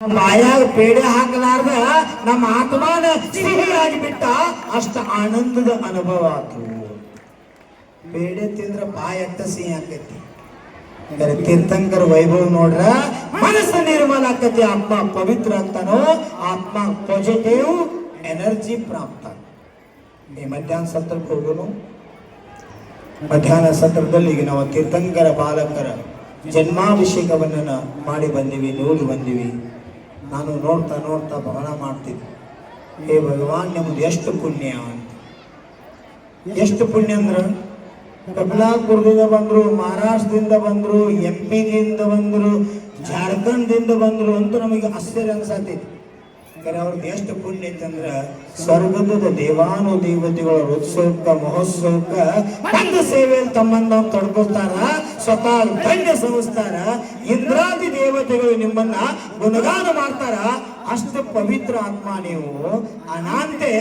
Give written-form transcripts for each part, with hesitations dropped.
ಬಾಯಾಗ ಪೇಡೆ ಹಾಕಲಾರ್ದ ನಮ್ಮ ಆತ್ಮಾನ ಸಿಹಿಯಾಗಿ ಬಿಟ್ಟ ಅಷ್ಟ ಆನಂದದ ಅನುಭವ ಆತು. ಪೇಡೆ ತಿಂದ್ರ ಬಾಯ ಎಟ್ಟ ಸಿಹಿ ಆಕೈತಿ. ತೀರ್ಥಂಕರ ವೈಭವ ನೋಡ್ರ ಮನಸ್ಸು ನಿರ್ಮಲ ಆಕತಿ, ಆತ್ಮ ಪವಿತ್ರ ಆಗ್ತಾನೋ, ಆತ್ಮ ಪಾಸಿಟಿವ್ ಎನರ್ಜಿ ಪ್ರಾಪ್ತ. ಈ ಮಧ್ಯಾಹ್ನ ಸತ್ರಕ್ಕೆ ಹೋಗೋನು. ಮಧ್ಯಾಹ್ನ ಸತ್ರದಲ್ಲಿ ಈಗ ನಾವು ತೀರ್ಥಂಕರ ಬಾಲಕರ ಜನ್ಮಾಭಿಷೇಕವನ್ನ ಮಾಡಿ ಬಂದಿವಿ, ನೋಡಿ ಬಂದಿವಿ. ನಾನು ನೋಡ್ತಾ ನೋಡ್ತಾ ಬಹಳ ಮಾಡ್ತಿದ್ದೆ, ಹೇ ಭಗವಾನ್ ನಿಮ್ದು ಎಷ್ಟು ಪುಣ್ಯ ಅಂತ. ಎಷ್ಟು ಪುಣ್ಯ ಅಂದ್ರೆ ಕಮಲಾಪುರದಿಂದ ಬಂದ್ರು, ಮಹಾರಾಷ್ಟ್ರದಿಂದ ಬಂದ್ರು, MP ದಿಂದ ಬಂದ್ರು, ಜಾರ್ಖಂಡ್ದಿಂದ ಬಂದ್ರು ಅಂತ ನಮಗೆ ಆಶ್ಚರ್ಯ ಅನ್ಸತೈತಿ. ಅವ್ರದ್ದು ಎಷ್ಟು ಪುಣ್ಯ ಐತಂದ್ರ ಸ್ವರ್ಗದ ದೇವಾನು ದೇವತೆಗಳ ಉತ್ಸವಕ್ಕ ಮಹೋತ್ಸವಕ್ಕ ಬಂದ ಸೇವೆಯಲ್ಲಿ ತಮ್ಮನ್ನ ತೊಡ್ಕೊಳ್ತಾರ, ಸ್ವತಃ ಧನ್ಯ ಸಂಸ್ತಾರ. ಇಂದ್ರಾದಿ ದೇವತೆಗಳು ನಿಮ್ಮನ್ನ ಗುಣಗಾನ ಮಾಡ್ತಾರ. ಅಷ್ಟು ಪವಿತ್ರ ಆತ್ಮ ನೀವು. ಅನಾಂತೆ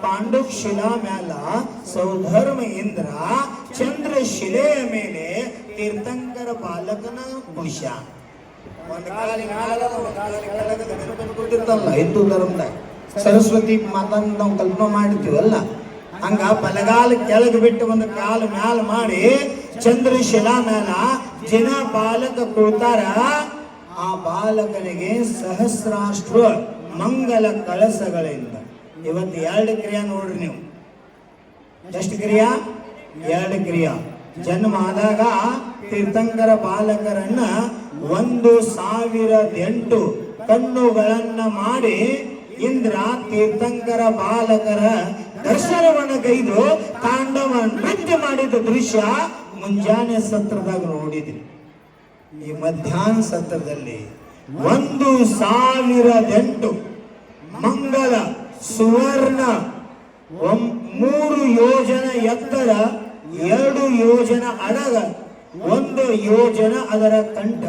ಪಾಂಡುಕ್ ಶಿಲಾ ಮ್ಯಾಲ ಸೌಧರ್ಮ ಇಂದ್ರ ಚಂದ್ರ ಶಿಲೆಯ ಮೇಲೆ ತೀರ್ಥಂಕರ ಬಾಲಕನ ಕುಶ. ಹಿಂದೂ ಧರ್ಮದಾಗ ಸರಸ್ವತಿ ಮಾತನ್ನ ನಾವು ಕಲ್ಪನೆ ಮಾಡಿರ್ತೀವಲ್ಲ, ಹಂಗ ಬಲಗಾಲ ಕೆಳಗೆ ಬಿಟ್ಟು ಒಂದು ಕಾಲ ಮ್ಯಾಲ ಮಾಡಿ ಚಂದ್ರಶಿಲಾ ಮ್ಯಾಲ ಜನ ಬಾಲಕ ಕೂತಾರ. ಆ ಬಾಲಕನಿಗೆ ಸಹಸ್ರಾಷ್ಟ್ರ ಮಂಗಲ ಕಳಸಗಳಿಂದ ಇವತ್ತು 2 ಕ್ರಿಯಾ ನೋಡ್ರಿ ನೀವು. ಎಷ್ಟು ಕ್ರಿಯಾ? 2 ಕ್ರಿಯಾ. ಜನ್ಮ ಆದಾಗ ತೀರ್ಥಂಕರ ಬಾಲಕರನ್ನ 1008 ಕಣ್ಣುಗಳನ್ನ ಮಾಡಿ ಇಂದ್ರ ತೀರ್ಥಂಕರ ಬಾಲಕರ ದರ್ಶನವನ್ನು ಗೈದು ತಾಂಡವ ನೃತ್ಯ ಮಾಡಿದ ದೃಶ್ಯ ಮುಂಜಾನೆ ಸತ್ರದಾಗ ನೋಡಿದ್ರಿ. ಈ ಮಧ್ಯಾಹ್ನ ಸತ್ರದಲ್ಲಿ 1008 ಮಂಗಲ ಸುವರ್ಣ 3 ಯೋಜನ ಎತ್ತರ, 2 ಯೋಜನ ಅಡಗ, 1 ಯೋಜನ ಅದರ ಕಂಠ,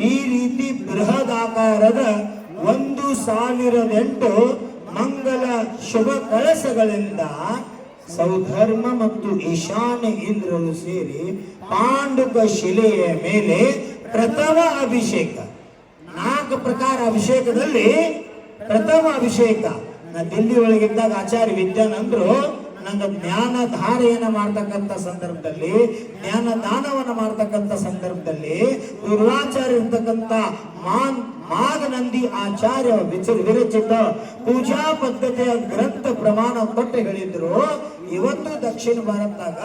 ಈ ರೀತಿ ಬೃಹದಾಕಾರದ 1008 ಮಂಗಲ ಶುಭ ಕಳಸಗಳಿಂದ ಸೌಧರ್ಮ ಮತ್ತು ಈಶಾನ್ಯ ಇಂದ್ರರು ಸೇರಿ ಪಾಂಡುಕ ಶಿಲೆಯ ಮೇಲೆ ಪ್ರಥಮ ಅಭಿಷೇಕ. 4 ಪ್ರಕಾರ ಅಭಿಷೇಕದಲ್ಲಿ ಪ್ರಥಮ ಅಭಿಷೇಕ. ನಾ ದಿಲ್ಲಿ ಒಳಗಿದ್ದಾಗ ಆಚಾರ್ಯ ವಿದ್ಯಾನಂದ್ರು ನಂಗೆ ಜ್ಞಾನ ಧಾರೆಯನ್ನ ಮಾಡ್ತಕ್ಕಂಥ ಸಂದರ್ಭದಲ್ಲಿ, ಜ್ಞಾನ ದಾನವನ್ನ ಮಾಡ್ತಕ್ಕಂಥ ಸಂದರ್ಭದಲ್ಲಿ ಗುರುವಾಚಾರ್ಯ ಇರ್ತಕ್ಕಂಥ ಮಾಗನಂದಿ ಆಚಾರ್ಯ ವಿರಚಿತ ಪೂಜಾ ಪದ್ಧತಿಯ ಗ್ರಂಥ ಪ್ರಮಾಣ ಕೊಟ್ಟು ಹೇಳಿದ್ರು. ಇವತ್ತು ದಕ್ಷಿಣ ಭಾರತದಾಗ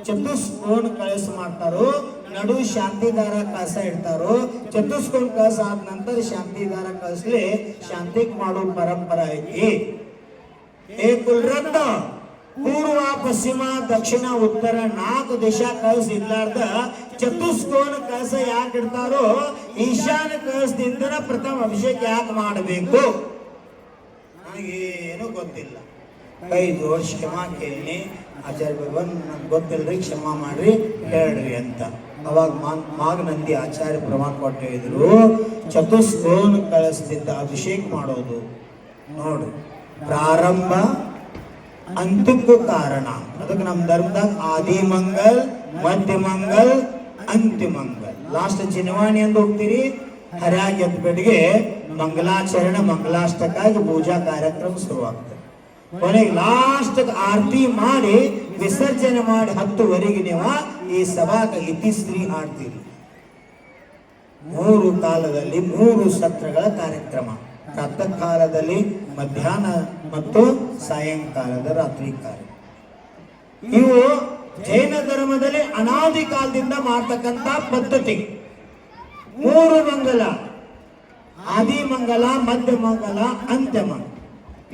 ಚತುಷ್ಕೋನ ಕಳಸ ಮಾಡ್ತಾರೋ, ನಡು ಶಾಂತಿದಾರ ಕಳಸ ಇಡ್ತಾರೋ. ಚತುಷ್ಕೋನ ಕಳಸ ಆದ ನಂತರ ಶಾಂತಿದಾರ ಕಳಸಲಿ ಶಾಂತಿಕ್ ಮಾಡೋ ಪರಂಪರೆ ಐತಿ. ಏ ಕುಲ್ರಂದ ಪೂರ್ವ ಪಶ್ಚಿಮ ದಕ್ಷಿಣ ಉತ್ತರ 4 ದಿಶಾ ಕಳಸ ಇರ್ಲಾರ್ದ ಚತುಷ್ಕೋನ ಕಳಸ ಯಾಕೆ ಇಡ್ತಾರೋ, ಈಶಾನ್ಯ ಕಳಸದಿಂದ ಪ್ರಥಮ ಅಭಿಷೇಕ ಯಾಕೆ ಮಾಡಬೇಕು ನನಗೇನು ಗೊತ್ತಿಲ್ಲ. ಕೈ ಜೋಡಿಸಿ ಕ್ಷಮಾ ಕೇಳಿ, ಆಚಾರ್ಯ ಭಗವಾನ್ ನನ್ಗೆ ಗೊತ್ತಿಲ್ರಿ, ಕ್ಷಮಾ ಮಾಡ್ರಿ ಹೇಳ್ರಿ ಅಂತ. ಅವಾಗ ಮಾಗನಂದಿ ಆಚಾರ್ಯ ಪ್ರಮಾಣ ಕೊಟ್ಟು ಹೇಳಿದ್ರು, ಚತುಷ್ಕೋನ ಕಳಸದಿಂದ ಅಭಿಷೇಕ ಮಾಡೋದು ನೋಡ್ರಿ ಪ್ರಾರಂಭ ಅಂತಕ್ಕೂ ಕಾರಣ. ಅದಕ್ಕೆ ನಮ್ಮ ಧರ್ಮದಾಗ ಆದಿಮಂಗಲ್, ಮಧ್ಯಮಂಗಲ್, ಅಂತಿಮಂಗಲ್. ಲಾಸ್ಟ್ ಚಿನವಾಣಿ ಅಂತ ಹೋಗ್ತೀರಿ, ಹರ್ಯಾಗಿ ಎದ್ಬಿಟ್ಟಿಗೆ ಮಂಗಲಾಚರಣ ಮಂಗಲಾಷ್ಟಕ್ಕಾಗಿ ಪೂಜಾ ಕಾರ್ಯಕ್ರಮ ಶುರುವಾಗ್ತದೆ. ಕೊನೆಗೆ ಲಾಸ್ಟ್ ಆರತಿ ಮಾಡಿ ವಿಸರ್ಜನೆ ಮಾಡಿ 10ವರೆಗೆ ನೀವು ಈ ಸಭಾಕ ಇತಿಶ್ರೀ ಆಡ್ತೀರಿ. 3 ಕಾಲದಲ್ಲಿ 3 ಸತ್ರಗಳ ಕಾರ್ಯಕ್ರಮ. ಪ್ರಾತಃ ಕಾಲದಲ್ಲಿ, ಮಧ್ಯಾಹ್ನ ಮತ್ತು ಸಾಯಂಕಾಲದ ರಾತ್ರಿ ಕಾರ್ಯ. ಇವು ಜೈನ ಧರ್ಮದಲ್ಲಿ ಅನಾದಿ ಕಾಲದಿಂದ ಮಾಡ್ತಕ್ಕಂಥ ಪದ್ಧತಿ. 3 ಮಂಗಲ, ಆದಿಮಂಗಲ, ಮಧ್ಯಮಂಗಲ, ಅಂತ್ಯಮಂಗಲ.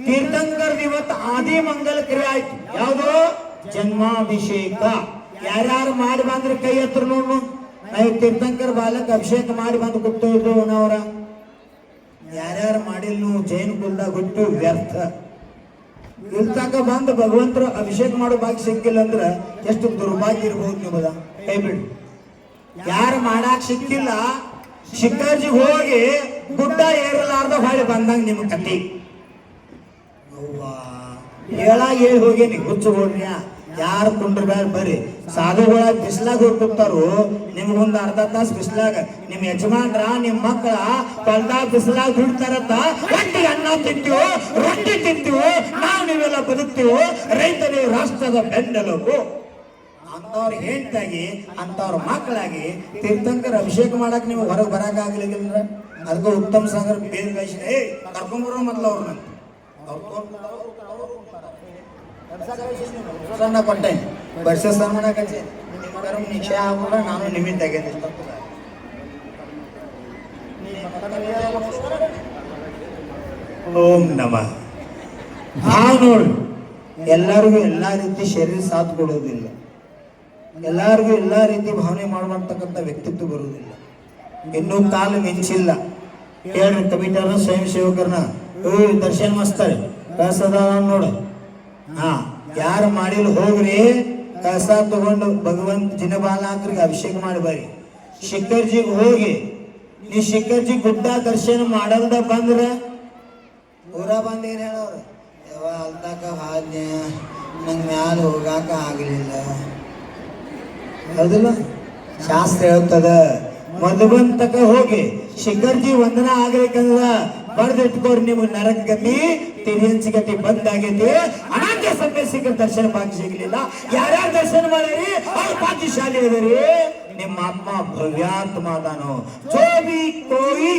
ತೀರ್ಥಂಕರ್ ಇವತ್ತು ಆದಿಮಂಗಲ ಕ್ರಿಯೆ ಆಯ್ತು. ಯಾವುದು? ಜನ್ಮಾಭಿಷೇಕ. ಯಾರ್ಯಾರು ಮಾಡಿ ಬಂದ್ರೆ ಕೈ ಹತ್ರ ನೋಡು. ನಾವು ತೀರ್ಥಂಕರ ಬಾಲಕ ಅಭಿಷೇಕ ಮಾಡಿ ಬಂದು ಕೂತಿದ್ರು ಅವರ. ಯಾರ್ಯಾರು ಮಾಡಿಲ್ಲ ನೀವು ಜೈನ ಕುಲದಾಗ ಹುಟ್ಟು ವ್ಯರ್ಥ. ಇಲ್ತಕ ಬಂದು ಭಗವಂತರು ಅಭಿಷೇಕ ಮಾಡೋ ಭಾಗ್ಯ ಸಿಕ್ಕಿಲ್ಲ ಅಂದ್ರೆ ಎಷ್ಟು ದುರ್ಭಾಗ್ಯ ಇರ್ಬೋದು ನಿಮ್ಮದ. ಕೈ ಬಿಡಿ. ಯಾರು ಮಾಡಾಕ್ ಸಿಕ್ಕಿಲ್ಲ, ಶಿಖರ್ಜಿ ಹೋಗಿ ಗುಡ್ಡ ಏರಲಾರ್ದ ಹೊಳೆ ಬಂದಂಗ ನಿಮ್ಮ ಕತಿ. ಹೇಳಿ ಹೋಗೇನಿ ಹುಚ್ಚು ಹೋಗ್ಯ. ಯಾರು ಕುಂಡ್ರ ಬ್ಯಾಡ ಬರ್ರಿ. ಸಾಧುಗಳ ಬಿಸ್ಲಾಗ ಹೋಗಿ ಕೂತಾರು, ನಿಮ್ಗೊಂದು ಅರ್ಧ ತಾಸು ಬಿಸ್ಲಾಗ ನಿಮ್ ಯಜಮಾನ್ರ ನಿಮ್ ಮಕ್ಕಳ ಹೊಲ್ದಾಗ ಬಿಸ್ಲಾಗ ಬಿಡ್ತಾರತ್ತ ಒಟ್ಟಿಗೆ ಅನ್ನ ತಿಂತೀವೋ ರೊಟ್ಟಿ ತಿಂತೀವೋ, ನಾವು ನೀವೆಲ್ಲ ಬದುಕ್ತೀವೋ, ರೈತರೇ ರಾಷ್ಟ್ರದ ಬೆನ್ನೆಲುಬು ಅಂತವ್ರ ಹೆಂಡತಾಗಿ ಅಂತವ್ರ ಮಕ್ಕಳಾಗಿ ತೀರ್ಥಂಕರ ಅಭಿಷೇಕ ಮಾಡಕ್ ನೀವು ಹೊರಗೆ ಬರಕ್ ಆಗ್ಲಿಲ್ಲ. ಅದಕ್ಕೆ ಉತ್ತಮ ಸಾಗರ್ ಬೇರೆ ಗಾಯಿಸಿ ಕರ್ಕೊಂಡ್ಬರೋ ಮೊದ್ಲು ಅವ್ರನ್ನ ಸಣ್ಣ ಕೊಟ್ಟೆ ವರ್ಷ ಸನ್ಮಾನ ಕಚ್ಚಿ ನಿಶ್ಚಯ ಆಗೋಲ್ಲ. ನಾನು ನಿಮಿತ್ತ ಓಂ ನಮಃ. ನೋಡಿ, ಎಲ್ಲರಿಗೂ ಎಲ್ಲಾ ರೀತಿ ಶರೀರ ಸಾಥ್ ಕೊಡೋದಿಲ್ಲ, ಎಲ್ಲರಿಗೂ ಎಲ್ಲಾ ರೀತಿ ಭಾವನೆ ಮಾಡುವಂತಕ್ಕಂಥ ವ್ಯಕ್ತಿತ್ವ ಬರುವುದಿಲ್ಲ. ಇನ್ನೂ ಕಾಲು ಮಿಂಚಿಲ್ಲ. ಹೇಳ್ರಿ ಕಮಿಟರ್ನ ಸ್ವಯಂ ಸೇವಕರನ್ನ ದರ್ಶನ ಮಾಡಿಸ್ತಾರೆ. ಕಸದ ನೋಡು, ಯಾರು ಮಾಡಿಲ್ಲ ಹೋಗ್ರಿ, ಕಸ ತಗೊಂಡು ಭಗವಂತ ಜಿನಬಾಲಾಕ್ರಿಗೆ ಅಭಿಷೇಕ ಮಾಡಿ ಬರ್ರಿ. ಶಿಖರ್ಜಿಗೆ ಹೋಗಿ ನೀ ಶಿಖರ್ಜಿ ಗುಡ್ಡ ದರ್ಶನ ಮಾಡಲ್ದ ಬಂದ್ರ ಊರ ಬಂದ ಏನ್ ಹೇಳವ್ರ, ಯಾವ ಅಲ್ತಾಕ ಹಾದ್ಯ ನಂಗೆ ಮ್ಯಾಲ ಹೋಗಾಕ ಆಗ್ಲಿಲ್ಲ. ಹೌದಿಲ್ಲ? ಶಾಸ್ತ್ರ ಹೇಳ್ತದ ಮಧುಬಂತಕ ಹೋಗಿ ಶಿಖರ್ಜಿ ವಂದನ ಆಗ್ಬೇಕಂದ್ರ ಬರ್ದಿಟ್ಕೋರಿ, ನಿಮ್ಗೆ ನರಕ ಗತಿ ತಿರಿಯಂಚಿ ಗತಿ ಬಂದಾಗೈತಿ. ಅನಂತ ಸಂದೇಶಿಕ ದರ್ಶನ ಭಾಗ್ಯ ಸಿಗ್ಲಿಲ್ಲ. ಯಾರ್ಯಾರು ದರ್ಶನ ಮಾಡಿರಿ ಅವ್ರು ಭಾಗ್ಯಶಾಲಿ ಅದರಿ. ನಿಮ್ಮ ಆತ್ಮ ಭವ್ಯಾತ್ಮ ಅದಾನು. ಜೋ ಭಿ ಕೋಯಿ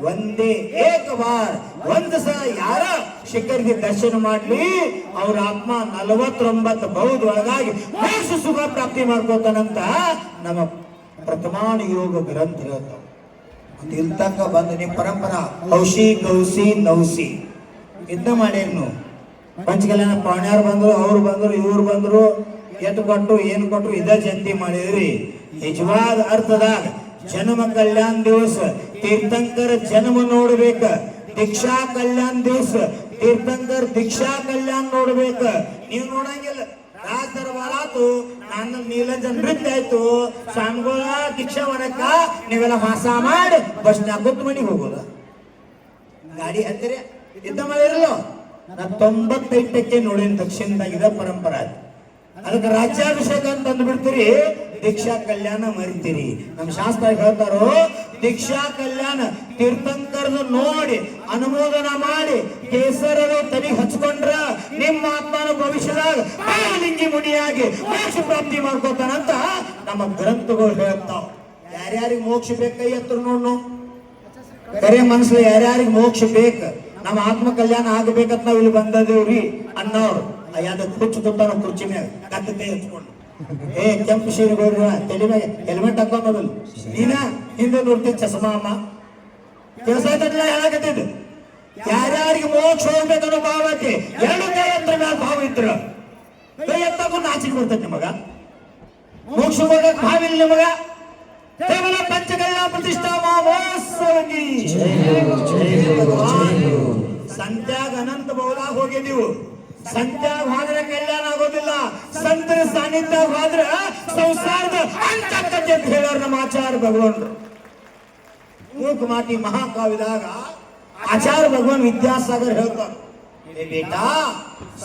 ಒಂದೇ ಏಕ ಬಾರ್ ಒಂದ್ ಸಲ ಯಾರ ಶಿಖರ್ಗೆ ದರ್ಶನ ಮಾಡ್ಲಿ ಅವ್ರ ಆತ್ಮ 49 ಬೌದ್ಧ ಒಳಗಾಗಿ ಮೋಕ್ಷ ಸುಖ ಪ್ರಾಪ್ತಿ ಮಾಡ್ಕೋತಾನಂತ ನಮ್ಮ ಪ್ರಥಮಾನ ಯೋಗ ಗ್ರಂಥ ಹೇಳ್ತಾವ. ಇಲ್ಲಿ ತನಕ ಬಂದು ನಿಮ್ಮ ಪರಂಪರಾ ಔಷಿ ಗೌಸಿ ನೌಸಿ ಇದನ್ನ ಮಾಡೇನು. ಪಂಚಕಲ್ಯಾಣ ಪಾಣ್ಯಾರು ಬಂದ್ರು, ಅವ್ರು ಬಂದ್ರು, ಇವ್ರು ಬಂದ್ರು, ಎಟ್ಟು ಕೊಟ್ರು ಏನು ಕೊಟ್ರು ಇದ ಜಯಂತಿ ಮಾಡಿದ್ರಿ. ನಿಜವಾದ ಅರ್ಥದಾಗ ಜನ್ಮ ಕಲ್ಯಾಣ ದಿವಸ ತೀರ್ಥಂಕರ ಜನ್ಮ ನೋಡ್ಬೇಕ, ದೀಕ್ಷಾ ಕಲ್ಯಾಣ ದಿವಸ ತೀರ್ಥಂಕರ್ ದೀಕ್ಷಾ ಕಲ್ಯಾಣ ನೋಡ್ಬೇಕ. ನೀವು ನೋಡಂಗಿಲ್ಲ. ರಾಜ ದರ್ಬಾರ್ ಆತು, ನಾನು ನೀಲಂಜನ್ ನೃತ್ಯ ಆಯ್ತು, ಸ್ವಾಮಿಗಳ ದೀಕ್ಷಾ ವನಕ್ಕ ನೀವೆಲ್ಲ ವಾಸ ಮಾಡಿ ಬಸ್ನಾಗ ಕೂತ್ ಮನೆಗೆ ಹೋಗೋದ. ಗಾಡಿ ಹತ್ತಿರ ಇದ್ದ ಮಾಡಿರಲ್ಲ. ನಾ 95% ನೋಡಿನ ದಕ್ಷಿಣದಾಗ ಇದ ಪರಂಪರಾ. ಅದಕ್ಕೆ ರಾಜ್ಯಾಭಿಷೇಕ ಅಂತ ಅಂದ್ಬಿಡ್ತೀರಿ, ದೀಕ್ಷಾ ಕಲ್ಯಾಣ ಮರಿತೀರಿ. ನಮ್ಮ ಶಾಸ್ತ್ರ ಹೇಳ್ತಾರೋ, ದೀಕ್ಷಾ ಕಲ್ಯಾಣ ತೀರ್ಥಂಕರನ್ನು ನೋಡಿ ಅನುಮೋದನ ಮಾಡಿ ಕೇಸರದ ತನಿ ಹಚ್ಕೊಂಡ್ರ ನಿಮ್ಮ ಆತ್ಮನ ಭವಿಷ್ಯದಾಗ ಲಿಂಗಿ ಮುನಿಯಾಗಿ ಮೋಕ್ಷ ಪ್ರಾಪ್ತಿ ಮಾಡ್ಕೋತಾನಂತ ನಮ್ಮ ಗ್ರಂಥಗಳು ಹೇಳ್ತಾವ. ಯಾರ್ಯಾರಿಗೆ ಮೋಕ್ಷ ಬೇಕು ಕೈ ಹತ್ರ ನೋಡು. ಕರೆ ಮನಸ್ಸು ಯಾರ್ಯಾರಿಗೆ ಮೋಕ್ಷ ಬೇಕು, ನಮ್ಮ ಆತ್ಮ ಕಲ್ಯಾಣ ಆಗಬೇಕಂತ ನಾವು ಇಲ್ಲಿ ಬಂದದೇವ್ರಿ ಅನ್ನೋರು ಯಾವ್ದು ಕುರ್ಚಿ ಕೂತಾನ ಕುರ್ಚಿ ಮ್ಯಾಗ ಕತ್ತ ಕೈ ಹಚ್ಕೊಂಡು ಕೆಂಪು ಸೀರೆ ಹೋಗ್ರ ತಲೆ ಮ್ಯಾಗ ಹೆಲ್ಮೆಟ್ ಹಾಕೊಂಡೋದಲ್ಲ. ನೀನ ಹಿಂದೆ ನೋಡ್ತೀನಿ ಚಸ್ಮಾ ಅಮ್ಮ ಕೆಲಸ ಆಯ್ತಲ್ಲ ಹೇಳಕತ್ತಿದ್ದು. ಯಾರ್ಯಾರಿಗೆ ಮೋಕ್ಷ ಹೋಗ್ಬೇಕನ್ನೋ ಭಾವ ಐತಿ, 2 ಕೈ ಹತ್ರ ಮ್ಯಾಲ ಭಾವ ಇದ್ರ ಕೈ ಎತ್ತಕೊಂಡು ನಾಚಿಕೆ ಬರ್ತೈತಿ. ನಿಮಗ ಮೋಕ್ಷ ಹೋಗಕ್ ಭಾವ ಇಲ್ಲ ನಿಮಗ. ಕೇವಲ ಪಂಚಕಲ್ಯಾಣ ಪ್ರತಿಷ್ಠಾ ಮಹೋತ್ಸವಗಿ ಸಂತ್ಯಾಗ ಅನಂತ ಬಹುಲಾಗ ಹೋಗಿದ್ದೀವು. ಸಂತ್ಯಾಗ ಹೋದ್ರೆ ಕಲ್ಯಾಣ ಆಗೋದಿಲ್ಲ, ಸಂತರ ಸಾನ್ನಿಧ್ಯ ಹೋದ್ರ ಸಂಸಾರದ ಅಂತಕ್ಕಂತೆ ಅಂತ ಹೇಳೋರು ನಮ್ಮ ಆಚಾರ್ಯ ಭಗವಾನ್ರು. ಮೂಕಮಾಟಿ ಮಹಾಕಾವ್ಯದಾಗ ಆಚಾರ್ಯ ಭಗವಾನ್ ವಿದ್ಯಾಸಾಗರ್ ಹೇಳ್ತಾರೆ, बेटा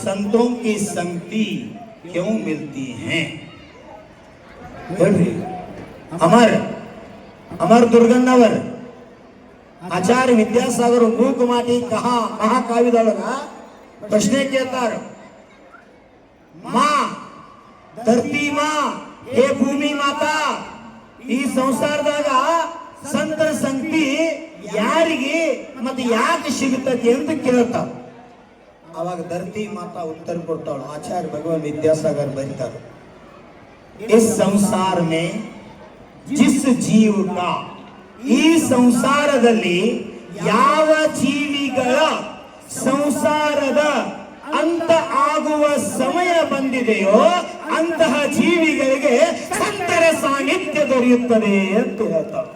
संतों की संगति क्यों मिलती है. अमर दुर्गन्नवर आचार्य विद्यासागर ಮೂಕಮಾಟಿ कहा ಮಹಾಕಾವ್ಯದೊಳಗ ಪ್ರಶ್ನೆ ಕೇಳ್ತಾರೆ, ಮಾ ಧರ್ತಿ ಮಾ ಹೇ ಭೂಮಿ ಮಾತಾ, ಈ ಸಂಸಾರದಾಗ ಸಂತರ ಸಂಗತಿ ಯಾರಿಗೆ ಮತ್ತೆ ಯಾಕೆ ಸಿಗುತ್ತದೆ ಅಂತ ಕೇಳ್ತಾರ. ಅವಾಗ ಧರ್ತಿ ಮಾತಾ ಉತ್ತರ ಕೊಡ್ತಾಳು. ಆಚಾರ್ಯ ಭಗವಾನ್ ವಿದ್ಯಾಸಾಗರ್ ಬರೀತಾರೆ, इस संसार में जिस जीव का ಈ ಸಂಸಾರದಲ್ಲಿ ಯಾವ ಜೀವಿಗಳ ಸಂಸಾರದ ಅಂತ ಆಗುವ ಸಮಯ ಬಂದಿದೆಯೋ ಅಂತಹ ಜೀವಿಗಳಿಗೆ ಸಂತರ ಸಾನ್ನಿಧ್ಯ ದೊರೆಯುತ್ತದೆ ಅಂತ ಹೇಳ್ತಾರೆ.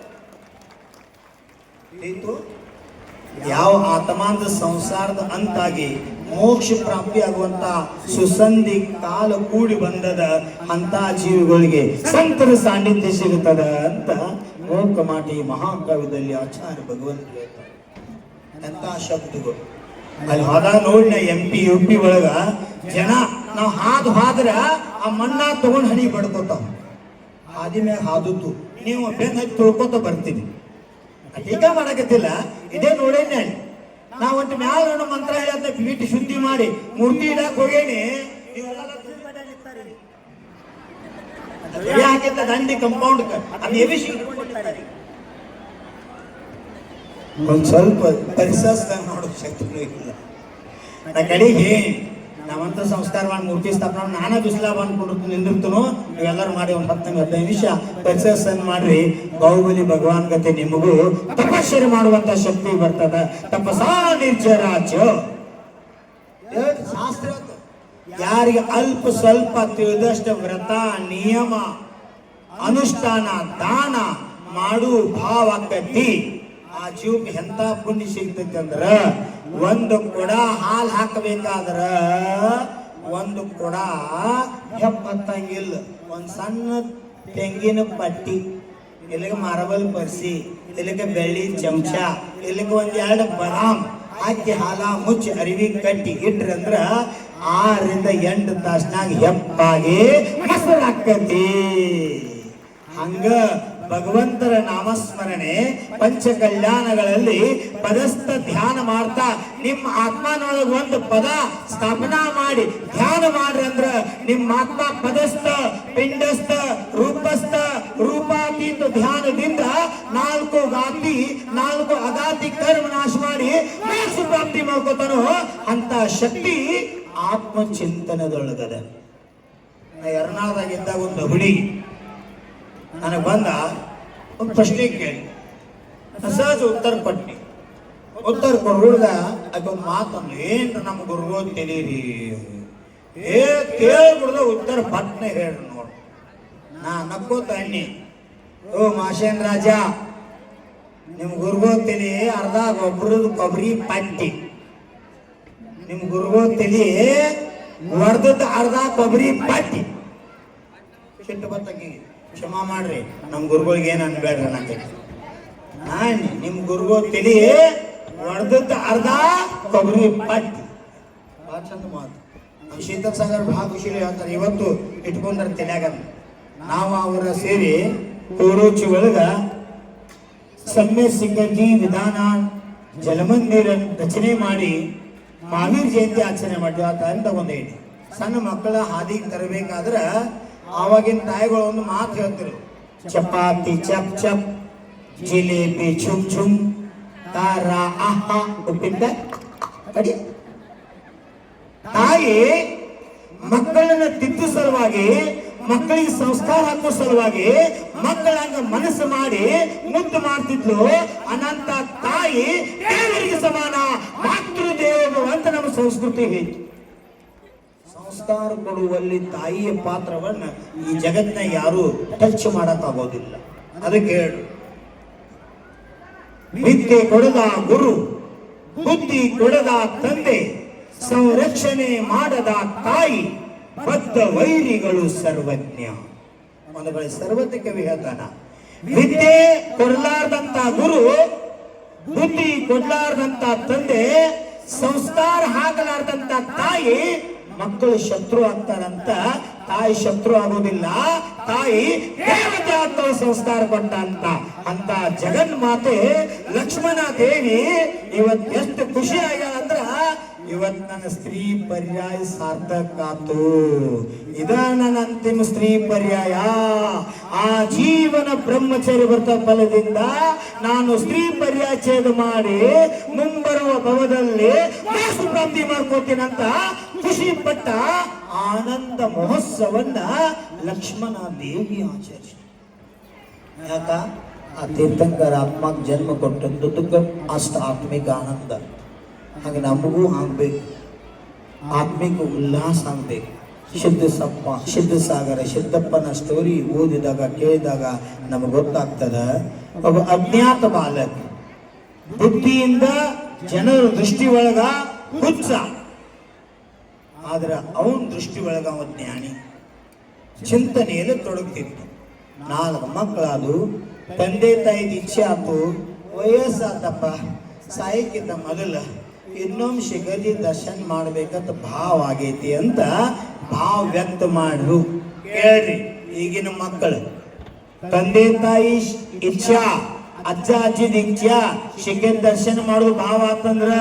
ಯಾವ ಆತ್ಮಾಂತ ಸಂಸಾರದ ಅಂತಾಗಿ ಮೋಕ್ಷ ಪ್ರಾಪ್ತಿ ಆಗುವಂತ ಸುಸಂಧಿ ಕಾಲ ಕೂಡಿ ಬಂದದ ಅಂತ ಜೀವಿಗಳಿಗೆ ಸಂತರ ಸಾನ್ನಿಧ್ಯ ಸಿಗುತ್ತದ ಅಂತ ಮೂಕಮಾಟಿ ಮಹಾಕಾವ್ಯದಲ್ಲಿ ಆಚಾರ್ಯ ಭಗವಂತ ಹೇಳ್ತಾರೆ. ಎಂತ ಶಬ್ದಗಳು ಅಲ್ಲಿ ಹೋದಾಗ ನೋಡಿ MP UP ಒಳಗ ಜನ ನಾವು ಹಾದ್ರ ಆ ಮಣ್ಣ ತಗೊಂಡು ಹನಿ ಬಡ್ಕೋತಾವ. ಹಾದಿ ಮ್ಯಾಗ ಹಾದುತ್ತು ನೀವು ಬೆನ್ನ ಹಚ್ಚಿ ತೊಳ್ಕೊತ ಬರ್ತೀವಿ. ಟೀಕ ಮಾಡಕತ್ತಿಲ್ಲ, ಇದೇ ನೋಡೇನೆ. ನಾ ಒಂದು ಮ್ಯಾಲ ಮಂತ್ರ ಹೇಳತ್ತ ಬಿಟ್ಟು ಶುದ್ಧಿ ಮಾಡಿ ಮೂರ್ತಿ ಇಡಕ್ ಹೋಗೇನಿ. ಹಾಕಿದ್ದ ದಂಡಿ ಕಂಪೌಂಡ್ ಒಂದ್ ಸ್ವಲ್ಪ ಪರಿಸರ ನೋಡೋ ಶಕ್ತಿನೂ ಇಲ್ಲ. ನಾ ಕಡೆಗೆ ನಾವಂತ ಸಂಸ್ಕಾರ ಮಾಡಿ ಮೂರ್ತಿ ಸ್ಥಾಪನೆ ನಾನಾ ಬಿಸಿಲ ಬಂದ್ಕೊಂಡು ನಿಂದಿರ್ತನು. ನೀವೆಲ್ಲರೂ ಮಾಡಿ ಒಂದು 10-15 ನಿಮಿಷ ಪರಿಸರ ಮಾಡ್ರಿ. ಬಾಹುಬಲಿ ಭಗವಾನ್ ಗತೆ ನಿಮಗೂ ತಪಶ್ಚರ್ಯ ಮಾಡುವಂತ ಶಕ್ತಿ ಬರ್ತದ. ತಪಸಾ ನಿರ್ಜರಾಚ ಶಾಸ್ತ್ರ. ಯಾರಿಗೆ ಅಲ್ಪ ಸ್ವಲ್ಪ ತಿಳಿದಷ್ಟು ವ್ರತ ನಿಯಮ ಅನುಷ್ಠಾನ ದಾನ ಮಾಡು ಭಾವ ಆಕತಿ, ಆ ಜೀವಕ್ಕೆ ಎಂತ ಪುಣ್ಯ ಸಿಗ್ತೈತಿ ಅಂದ್ರ, ಒಂದು ಕೊಡ ಹಾಲು ಹಾಕಬೇಕಾದ್ರ ಒಂದು ಕೊಡ ಹೆಪ್ಪತ್ತಂಗಿಲ್ಲ. ಒಂದ್ ಸಣ್ಣ ತೆಂಗಿನ ಪಟ್ಟಿ, ಇಲ್ಲಿಗೆ ಮಾರ್ಬಲ್ ಪರ್ಸಿ, ಇಲ್ಲಿಗೆ ಬೆಳ್ಳಿ ಚಮಚ, ಇಲ್ಲಿಗೆ 1-2 ಬದಾಮ್ ಹಾಕಿ ಹಾಲ ಮುಚ್ಚಿ ಅರಿವಿ ಕಟ್ಟಿ ಇಟ್ರಿ ಅಂದ್ರ 6-8 ತಾಸ್ನಾಗ ಹೆಪ್ಪಾಗಿ ಮೊಸರಾಕತಿ. ಹಂಗ ಭಗವಂತರ ನಾಮಸ್ಮರಣೆ ಪಂಚ ಕಲ್ಯಾಣಗಳಲ್ಲಿ ಪದಸ್ಥ ಧ್ಯಾನ ಮಾಡ್ತಾ ನಿಮ್ಮ ಆತ್ಮನೊಳಗೆ ಒಂದು ಪದ ಸ್ಥಾಪನಾ ಮಾಡಿ ಧ್ಯಾನ ಮಾಡ್ರಿ ಅಂದ್ರ ನಿಮ್ಮ ಆತ್ಮ ಪದಸ್ಥ ಪಿಂಡಸ್ಥ ರೂಪಸ್ಥ ರೂಪಾತೀತ ಧ್ಯಾನದಿಂದ 4 ಗಾತಿ 4 ಅಗಾತಿ ಕರ್ಮ ನಾಶ ಮಾಡಿ ಮೋಕ್ಷ ಪ್ರಾಪ್ತಿ ಮಾಡ್ಕೋತಾನೋ ಅಂತ ಶಕ್ತಿ ಆತ್ಮಚಿಂತನದೊಳಗದ. ಎರ್ನಾಳದಾಗಿದ್ದಾಗ ಒಂದು ಹುಡುಗಿ ನನಗೆ ಬಂದ ಒಂದು ಪ್ರಶ್ನೆ ಕೇಳಿ, ಸಹಜ ಉತ್ತರ ಕೊಡುವಾಗ ಅದೊಂದು ಮಾತನ್ನು ಏನ್ರ ನಮ್ಮ ಗುರುಗಳು ತಿಳಿರಿ ಕೇಳ್ಬಿಡ್ದ ಉತ್ತರ ಪಟ್ನೆ ಹೇಳ್ರಿ ನೋಡು. ನಾ ನಕ್ಕೋತ ಅನ್ನಿ, ಓ ಮಾಶೇನ್ ರಾಜ, ನಿಮ್ ಗುರುಗಳು ತಿಳಿ ಅರ್ಧ ಗೊಬ್ಬರದ ಕೊಬ್ಬರಿ ಪಟ್ಟಿ, ನಿಮ್ ಗುರುಗಳು ತಿಳಿ ಹೊಡೆದದ್ದು ಅರ್ಧ ಕೊಬ್ಬರಿ ಪಟ್ಟಿ. ಸಿಟ್ಟು ಬತ್ತಂಗಿ, ಕ್ಷಮಾ ಮಾಡ್ರಿ, ನಮ್ ಗುರುಗಳಿಗೆ ಏನ್ ಅನ್ಬೇಡ್ರಿ. ನಾನ್ ನಿಮ್ ಗುರುಗಳು ತಿಳಿ ಹೊಡೆದದ್ದು ಅರ್ಧ ಕೊಬ್ಬರಿ ಪಟ್ಟಿ. ಬಹಳ ಚಂದ ಮಾತು. ನಮ್ ಶೀತಲ್ ಸಾಗರ್ ಬಹಳ ಖುಷಿ ಹೇಳ್ತಾರೆ, ಇವತ್ತು ಇಟ್ಕೊಂಡ್ರ ತಲೆಯಾಗ. ನಾವು ಅವರ ಸೇರಿ ಕೋರೋಚಿ ಒಳಗ ಸಮ್ಯ ಸಿಂಗಜಿ ವಿಧಾನ ಜಲಮಂದಿರ ರಚನೆ ಮಾಡಿ ಮಹಾವೀರ್ ಜಯಂತಿ ಆಚರಣೆ ಮಾಡಿದ್ವಿ. ಅಂತ ಒಂದು ಸಣ್ಣ ಮಕ್ಕಳ ಹಾದಿಗೆ ತರಬೇಕಾದ್ರ ಆವಾಗಿನ ತಾಯಿಗಳು ಒಂದು ಮಾತು ಹೇಳ್ತಿರು, ಚಪಾತಿ ಚಪ್ ಚಪ್, ಜಿಲೇಬಿ ಚುಮ್ ಚುಮ್, ಖಾರ ಆಹಾ, ಉಪ್ಪಿಟ್ಟ ಕಡಿ. ತಾಯಿ ಮಕ್ಕಳನ್ನ ತಿದ್ದು ಸಲುವಾಗಿ, ಮಕ್ಕಳಿಗೆ ಸಂಸ್ಕಾರ ಹಾಕೋ ಸಲುವಾಗಿ ಮಕ್ಕಳಂಗ ಮನಸ್ಸು ಮಾಡಿ ಮುದ್ದು ಮಾಡ್ತಿದ್ಲು. ಅನಂತ ತಾಯಿ ದೇವರಿಗೆ ಸಮಾನ, ಮಾತೃದೇವ ಅಂತ ನಮ್ಮ ಸಂಸ್ಕೃತಿ ಹೇಳಿ. ಸಂಸ್ಕಾರ ಕೊಡುವಲ್ಲಿ ತಾಯಿಯ ಪಾತ್ರವನ್ನ ಈ ಜಗತ್ತಿನ ಯಾರು ಟಚ್ ಮಾಡಕ್ಕಾಗೋದಿಲ್ಲ. ಅದಕ್ಕೆ ಹೇಳು, ವಿದ್ಯೆ ಕೊಡದ ಗುರು, ಬುದ್ಧಿ ಕೊಡದ ತಂದೆ, ಸಂರಕ್ಷಣೆ ಮಾಡದ ತಾಯಿ, ಬದ್ಧ ವೈರಿಗಳು ಸರ್ವಜ್ಞ. ಒಂದು ಬಳಿ ಸರ್ವಜ್ಞ ಕವಿ ಹೇಳ್ತಾನ, ವಿದ್ಯೆ ಕೊಡಲಾರ್ದಂತ ಗುರು, ಬುದ್ಧಿ ಕೊಡಲಾರ್ದಂತ ತಂದೆ, ಸಂಸ್ಕಾರ ಹಾಕಲಾರ್ದಂತ ತಾಯಿ, ಮಕ್ಕಳು ಶತ್ರು ಆಗ್ತಾರಂತ. ತಾಯಿ ಶತ್ರು ಆಗೋದಿಲ್ಲ, ತಾಯಿ ದೇವತೆ ಅಂತ ಸಂಸ್ಕಾರ ಕೊಟ್ಟ ಅಂತ ಜಗನ್ಮಾತೆ ಲಕ್ಷ್ಮಣ ದೇವಿ ಇವತ್ತು ಎಷ್ಟು ಖುಷಿ ಆಗ್ಯಾಳ ಅಂದ್ರ, ಇವತ್ತು ನನ್ನ ಸ್ತ್ರೀ ಪರ್ಯಾಯ ಸಾರ್ಥಕ ಆತು. ಇದ ನನ್ನ ಅಂತಿಮ ಸ್ತ್ರೀ ಪರ್ಯಾಯ. ಆ ಜೀವನ ಬ್ರಹ್ಮಚರ್ಯ ವ್ರತ ಫಲದಿಂದ ನಾನು ಸ್ತ್ರೀ ಪರ್ಯಾಯ ಛೇದ ಮಾಡಿ ಮುಂಬರುವ ಭವದಲ್ಲಿ ಮೋಕ್ಷ ಪ್ರಾಪ್ತಿ ಮಾಡ್ಕೋತೀನಂತ ಖುಷಿ ಪಟ್ಟ ಆನಂದ ಮಹೋತ್ಸವನ್ನ ಲಕ್ಷ್ಮಣ ದೇವಿ ಆಚರಿಸಿ. ಯಾಕ? ಆ ತೀರ್ಥಂಕರ ಆತ್ಮಕ್ಕೆ ಜನ್ಮ ಕೊಟ್ಟದ್ದು ಅಷ್ಟ ಆತ್ಮಿಕ ಆನಂದ. ಹಾಗೆ ನಮಗೂ ಆಗ್ಬೇಕು, ಆತ್ಮಿಕ ಉಲ್ಲಾಸ ಆಗ್ಬೇಕು. ಸಿದ್ಧ ಸಾಗರ ಸಿದ್ದಪ್ಪನ ಸ್ಟೋರಿ ಓದಿದಾಗ ಕೇಳಿದಾಗ ನಮಗೆ ಗೊತ್ತಾಗ್ತದ, ಒಬ್ಬ ಅಜ್ಞಾತ ಬಾಲಕ ಬುದ್ಧಿಯಿಂದ ಜನರ ದೃಷ್ಟಿ ಒಳಗ ಹುಚ್ಚ, ಆದ್ರ ಅವನ ದೃಷ್ಟಿ ಒಳಗ ಅವ ಜ್ಞಾನಿ. ಚಿಂತನೆಯಲ್ಲಿ ತೊಡಗ್ತಿತ್ತು. 4 ಮಕ್ಕಳಾದು, ತಂದೆ ತಾಯಿದ ಇಚ್ಛೆ ಆತು, ವಯಸ್ಸಾತಪ್ಪ, ಸಾಯಕ್ಕಿಂತ ಮೊದಲ ಇನ್ನೊಮ್ಮೆ ಶಿಖರಿ ದರ್ಶನ ಮಾಡ್ಬೇಕಂತ ಭಾವ ಆಗೈತಿ ಅಂತ ಭಾವ ವ್ಯಕ್ತ ಮಾಡ್ರು. ಕೇಳ್ರಿ, ಈಗಿನ ಮಕ್ಕಳು ತಂದೆ ತಾಯಿ ಇಚ್ಛಾ, ಅಜ್ಜ ಅಜ್ಜಿದ ಇಚ್ಛಾ ಶಿಖರಿ ದರ್ಶನ ಮಾಡೋದು ಭಾವ ಆತಂದ್ರ